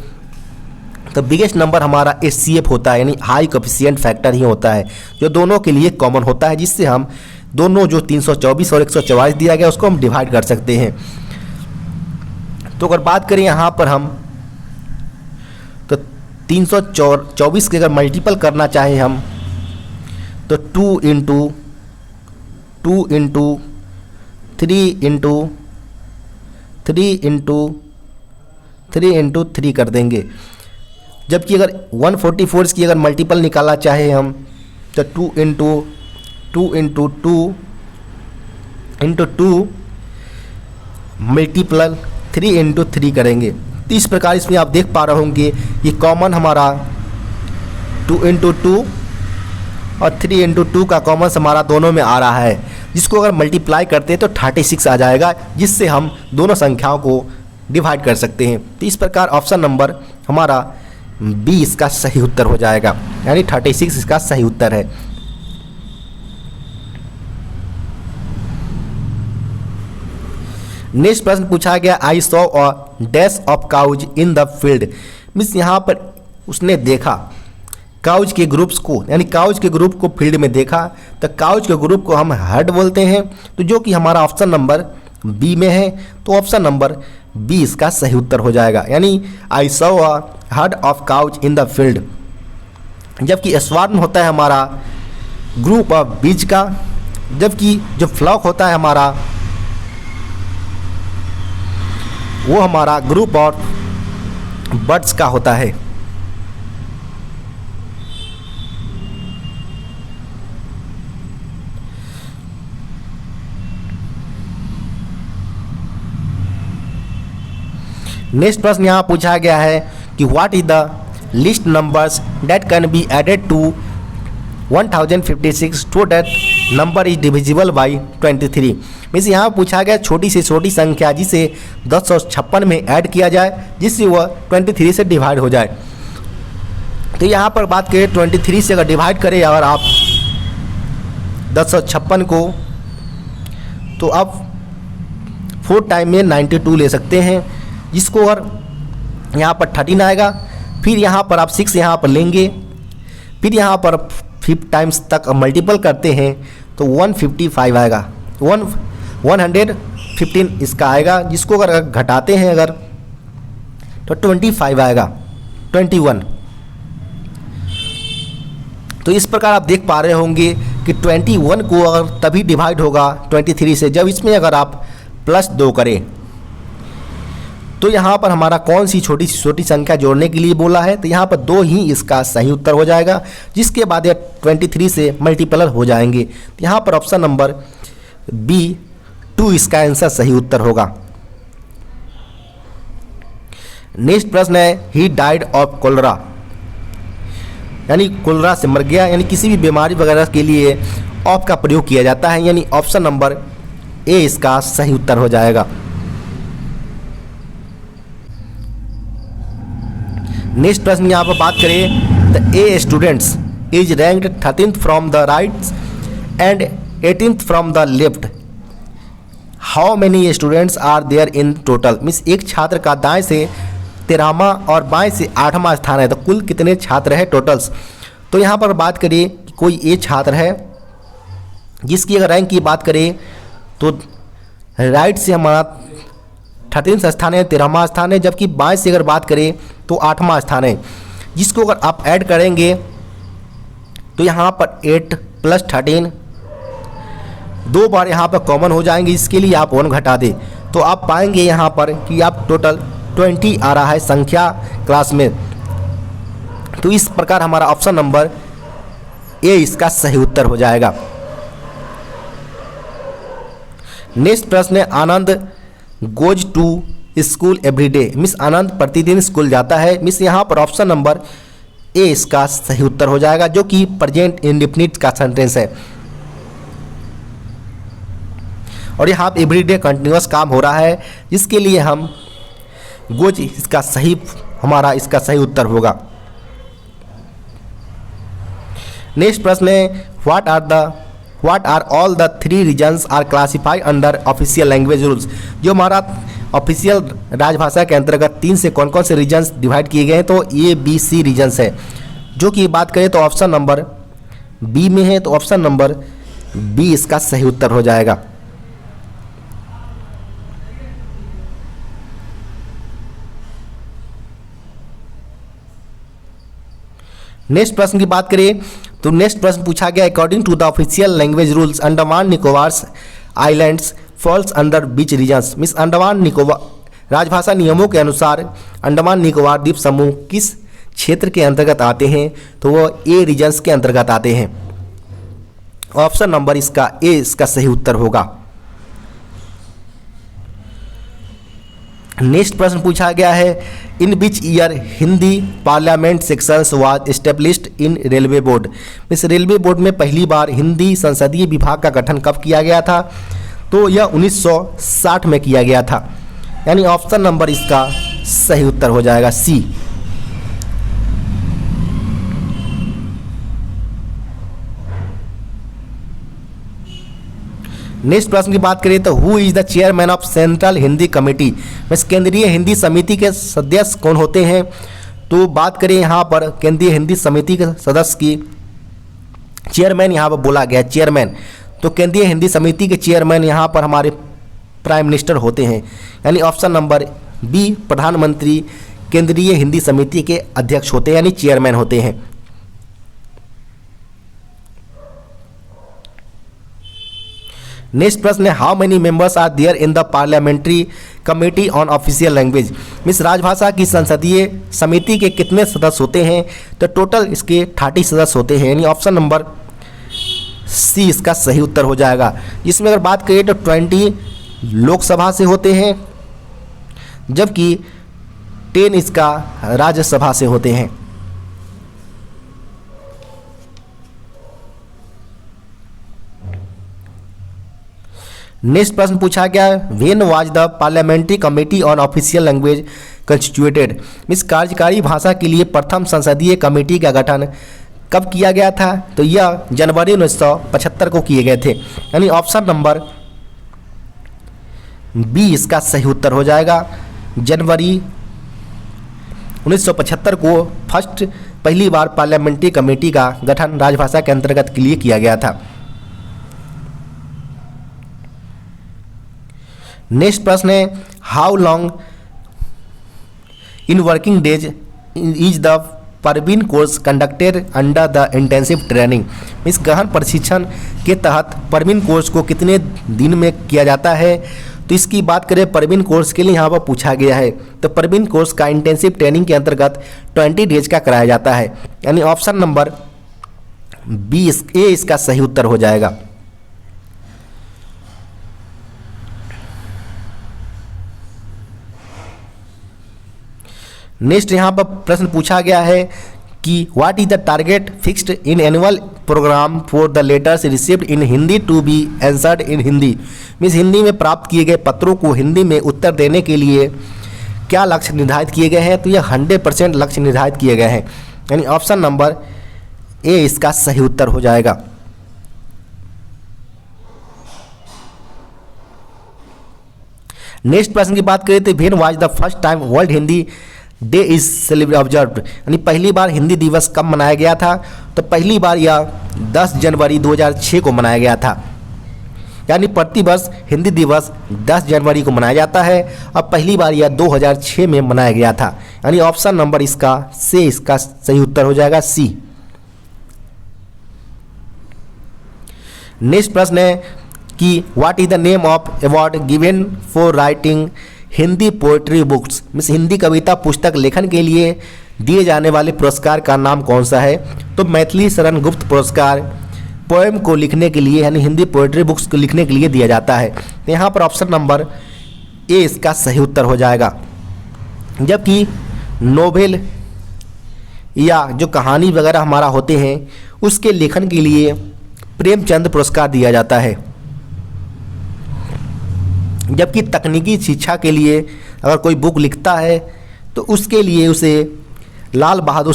तो बिगेस्ट नंबर हमारा एचसीएफ होता है, यानी हाई कोएफिशिएंट फैक्टर ही होता है, जो दोनों के लिए कॉमन होता है, जिससे हम दोनों जो 324 और 144 दिया गया उसको हम डिवाइड कर सकते हैं। तो अगर बात करें यहाँ पर हम तो 324 के अगर मल्टीपल करना चाहें हम तो 2 × 2 × 3 × 3 × 3 × 3 कर देंगे। जबकि अगर 144 की अगर मल्टीपल निकालना चाहे हम तो 2 × 2 × 2 × 2 मल्टीपल 3 × 3 करेंगे। तो इस प्रकार इसमें आप देख पा रहे होंगे ये कॉमन हमारा 2 × 2 और 3 × 2 का कॉमन हमारा दोनों में आ रहा है, जिसको अगर मल्टीप्लाई करते हैं तो 36 आ जाएगा, जिससे हम दोनों संख्याओं को डिवाइड कर सकते हैं। तो इस प्रकार ऑप्शन नंबर हमारा बी इसका सही उत्तर हो जाएगा, यानी 36 इसका सही उत्तर है। नेक्स्ट प्रश्न पूछा गया I saw a dash of cows in the field, means यहाँ पर उसने देखा काउज के ग्रुप्स को, यानी काउज के ग्रुप को फील्ड में देखा। तो काउज के ग्रुप को हम हर्ड बोलते हैं, तो जो कि हमारा ऑप्शन नंबर बी में है। तो ऑप्शन नंबर बी इसका सही उत्तर हो जाएगा, यानी I saw a herd of cows in the field. जबकि स्वार्म होता है हमारा ग्रुप ऑफ बीज का, जबकि जो फ्लॉक होता है हमारा वो हमारा ग्रुप ऑफ बर्ड्स का होता है। नेक्स्ट प्रश्न यहाँ पूछा गया है कि what is the list numbers that can be added to 1056 so that number is divisible by 23। Means यहाँ पूछा गया छोटी से छोटी संख्या जिसे 1056 में ऐड किया जाए, जिससे वह 23 से डिवाइड हो जाए। तो यहाँ पर बात करें 23 से अगर डिवाइड करें अगर आप 1056 को, तो आप 4 टाइम में 92 ले सकते हैं, जिसको अगर यहाँ पर 13 आएगा फिर यहाँ पर आप 6 यहाँ पर लेंगे, फिर यहाँ पर 5 टाइम्स तक मल्टीपल करते हैं तो 155 आएगा, 115 इसका आएगा, जिसको अगर घटाते हैं अगर तो 25 आएगा, 21। तो इस प्रकार आप देख पा रहे होंगे कि 21 को अगर तभी डिवाइड होगा 23 से जब इसमें अगर आप +2 करें। तो यहाँ पर हमारा कौन सी छोटी छोटी संख्या जोड़ने के लिए बोला है, तो यहाँ पर 2 ही इसका सही उत्तर हो जाएगा, जिसके बाद ये 23 से मल्टीप्लर हो जाएंगे। तो यहाँ पर ऑप्शन नंबर B 2 इसका आंसर सही उत्तर होगा। नेक्स्ट प्रश्न है ही डाइड ऑफ कोलरा, यानी कोलरा से मर गया, यानी किसी भी बीमारी वगैरह के लिए ऑफ का प्रयोग किया जाता है, यानी ऑप्शन नंबर A इसका सही उत्तर हो जाएगा। नेक्स्ट प्रश्न यहाँ पर बात करें the A students is ranked 13th from the right and 18th from the left, how many students are there in total. Means एक छात्र का दाएं से 13वां और बाएं से 8वां स्थान है, तो कुल कितने छात्र हैं टोटल्स। तो यहाँ पर बात करें कि कोई ए छात्र है जिसकी अगर रैंक की बात करें तो राइट से हमारा 13वां स्थान है, 13वां स्थान है, जबकि बाएं से अगर बात करें तो 8वां स्थान है, जिसको अगर आप ऐड करेंगे तो यहाँ पर 8 + 13 2 बार यहाँ पर कॉमन हो जाएंगे, इसके लिए आप 1 घटा दें तो आप पाएंगे यहाँ पर कि आप टोटल 20 आ रहा है संख्या क्लास में। तो इस प्रकार हमारा ऑप्शन नंबर A इसका सही उत्तर हो जाएगा। नेक्स्ट प्रश्न है Anand goes to school everyday, means Anand प्रतिदिन स्कूल जाता है। मिस यहाँ पर ऑप्शन नंबर A इसका सही उत्तर हो जाएगा, जो कि प्रेजेंट इंडेफिनिट का सेंटेंस है। और यहाँ पर एवरीडे कंटिन्यूअस काम हो रहा है, जिसके लिए हम गोज इसका सही उत्तर होगा। नेक्स्ट प्रश्न है what are all the 3 regions are classified under official language rules. जो हमारा ऑफिशियल राजभाषा के अंतर्गत 3 से कौन कौन से रीजन्स डिवाइड किए गए हैं, तो ABC रीजन्स है। जो कि बात करें तो ऑप्शन नंबर B में है, तो ऑप्शन नंबर B इसका सही उत्तर हो जाएगा। नेक्स्ट प्रश्न की बात करें तो नेक्स्ट प्रश्न पूछा गया according to the official language rules Andaman Nicobar islands falls under which regions. Means Andaman Nicobar राजभाषा नियमों के अनुसार अंडमान निकोबार द्वीप समूह किस क्षेत्र के अंतर्गत आते हैं, तो वो A रीजन्स के अंतर्गत आते हैं। ऑप्शन नंबर इसका A इसका सही उत्तर होगा। नेक्स्ट प्रश्न पूछा गया है in which year Hindi parliament sections was established in railway board. इस रेलवे बोर्ड में पहली बार हिंदी संसदीय विभाग का गठन कब किया गया था, तो यह 1960 में किया गया था, यानी ऑप्शन नंबर इसका सही उत्तर हो जाएगा C। नेक्स्ट प्रश्न की बात करें तो who is the chairman of central Hindi committee. बस केंद्रीय हिंदी समिति के सदस्य कौन होते हैं, तो बात करें यहाँ पर केंद्रीय हिंदी समिति के सदस्य की चेयरमैन यहाँ पर बोला गया चेयरमैन, तो केंद्रीय हिंदी समिति के चेयरमैन यहाँ पर हमारे प्राइम मिनिस्टर होते हैं, यानी ऑप्शन नंबर B प्रधानमंत्री केंद्रीय हिंदी समिति के अध्यक्ष होते हैं, यानी चेयरमैन होते हैं। नेक्स्ट प्रश्न है how many members are there in the parliamentary committee on official language. Means राजभाषा की संसदीय समिति के कितने सदस्य होते हैं, तो टोटल इसके 30 सदस्य होते हैं, यानी ऑप्शन नंबर C इसका सही उत्तर हो जाएगा। इसमें अगर बात करें तो 20 लोकसभा से होते हैं, जबकि 10 इसका राज्यसभा से होते हैं। नेक्स्ट प्रश्न पूछा गया when was the parliamentary committee on official language constituted. इस कार्यकारी भाषा के लिए प्रथम संसदीय कमेटी का गठन कब किया गया था, तो यह जनवरी 1975 को किए गए थे, यानी ऑप्शन नंबर B इसका सही उत्तर हो जाएगा। जनवरी 1975 को पहली बार पार्लियामेंट्री कमेटी का गठन राजभाषा के अंतर्गत के लिए किया गया था। नेक्स्ट प्रश्न है, how long in working days is the Parveen course conducted under the intensive training. इस गहन प्रशिक्षण के तहत परवीन कोर्स को कितने दिन में किया जाता है? तो इसकी बात करें परवीन कोर्स के लिए यहाँ पर पूछा गया है, तो परवीन कोर्स का इंटेंसिव ट्रेनिंग के अंतर्गत 20 डेज का कराया जाता है, यानी ऑप्शन नंबर बी ए इसका सही उत्तर हो जाएगा। नेक्स्ट यहाँ पर प्रश्न पूछा गया है कि what is the target fixed in annual programme for the letters received in Hindi to be answered in Hindi. Means Hindi में प्राप्त किए गए पत्रों को हिंदी में उत्तर देने के लिए क्या लक्ष्य निर्धारित किए गए हैं? तो यह 100% लक्ष्य निर्धारित किए गए हैं, यानी ऑप्शन नंबर ए इसका सही उत्तर हो जाएगा। नेक्स्ट प्रश्न की बात करें तो when was the first time world Hindi day is celebrate observed, यानी पहली बार हिंदी दिवस कब मनाया गया था? तो पहली बार यह 10 जनवरी 2006 को मनाया गया था, यानी प्रतिवर्ष हिंदी दिवस 10 जनवरी को मनाया जाता है। अब पहली बार यह 2006 में मनाया गया था, यानी ऑप्शन नंबर इसका सही उत्तर हो जाएगा सी। नेक्स्ट प्रश्न है कि what is the name of award given for writing Hindi poetry books. Means Hindi कविता पुस्तक लेखन के लिए दिए जाने वाले पुरस्कार का नाम कौन सा है? तो मैथिली शरण गुप्त पुरस्कार पोएम को लिखने के लिए, यानी हिंदी पोएट्री बुक्स को लिखने के लिए दिया जाता है। तो यहाँ पर ऑप्शन नंबर ए इसका सही उत्तर हो जाएगा। जबकि नोवेल या जो कहानी वगैरह हमारा होते हैं उसके लेखन के लिए प्रेमचंद पुरस्कार दिया जाता है। जबकि तकनीकी शिक्षा के लिए अगर कोई बुक लिखता है तो उसके लिए उसे लाल बहादुर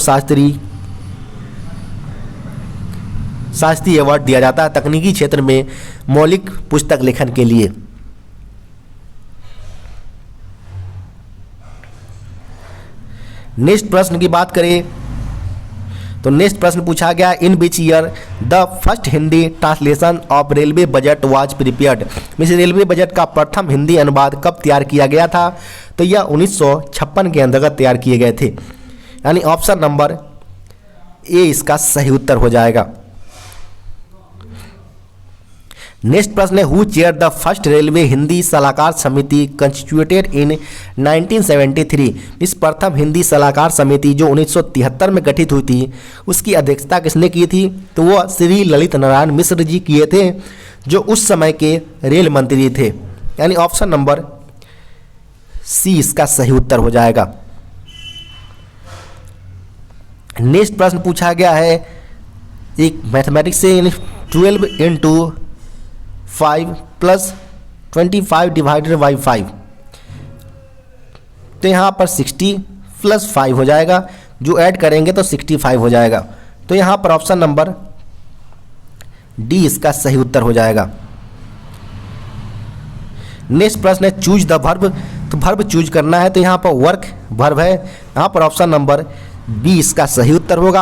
शास्त्री अवार्ड दिया जाता है तकनीकी क्षेत्र में मौलिक पुस्तक लेखन के लिए। नेक्स्ट प्रश्न की बात करें तो नेक्स्ट प्रश्न पूछा गया, in which year the first Hindi translation of railway budget was prepared. Means railway budget का प्रथम हिंदी अनुवाद कब तैयार किया गया था? तो यह 1956 के अंतर्गत तैयार किए गए थे, यानी ऑप्शन नंबर ए इसका सही उत्तर हो जाएगा। नेक्स्ट प्रश्न है, who chair the first railway Hindi सलाहकार समिति कंस्टिट्यूटेड इन 1973। इस प्रथम हिंदी सलाहकार समिति जो 1973 में गठित हुई थी उसकी अध्यक्षता किसने की थी? तो वो श्री ललित नारायण मिश्र जी किए थे, जो उस समय के रेल मंत्री थे, यानी ऑप्शन नंबर सी इसका सही उत्तर हो जाएगा। नेक्स्ट प्रश्न पूछा गया है एक मैथमेटिक्स से, 12 × 5 + 25 / 5। तो यहाँ पर 60 + 5 हो जाएगा, जो ऐड करेंगे तो 65 हो जाएगा। तो यहाँ पर ऑप्शन नंबर डी इसका सही उत्तर हो जाएगा। नेक्स्ट प्रश्न है, चूज द वर्ब। तो वर्ब चूज करना है, तो यहाँ पर वर्क वर्ब है, यहाँ पर ऑप्शन नंबर बी इसका सही उत्तर होगा,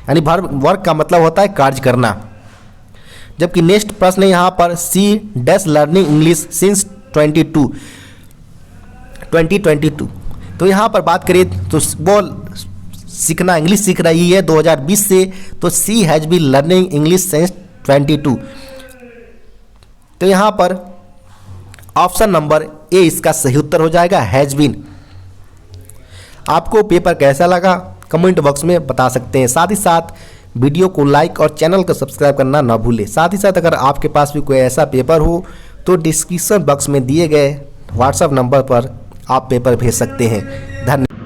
यानी वर्क का मतलब होता है कार्य करना। जबकि नेक्स्ट प्रश्न है यहाँ पर, C dash learning English since 2022। तो यहाँ पर बात करें तो वो सीखना इंग्लिश सीख रही है 2020 से, तो she has been learning English since 22। तो यहाँ पर ऑप्शन नंबर ए इसका सही उत्तर हो जाएगा, हैज़ बीन। आपको पेपर कैसा लगा कमेंट बॉक्स में बता सकते हैं। साथ ही साथ वीडियो को लाइक और चैनल को सब्सक्राइब करना ना भूलें। साथ ही साथ अगर आपके पास भी कोई ऐसा पेपर हो तो डिस्क्रिप्शन बॉक्स में दिए गए व्हाट्सएप नंबर पर आप पेपर भेज सकते हैं। धन्यवाद।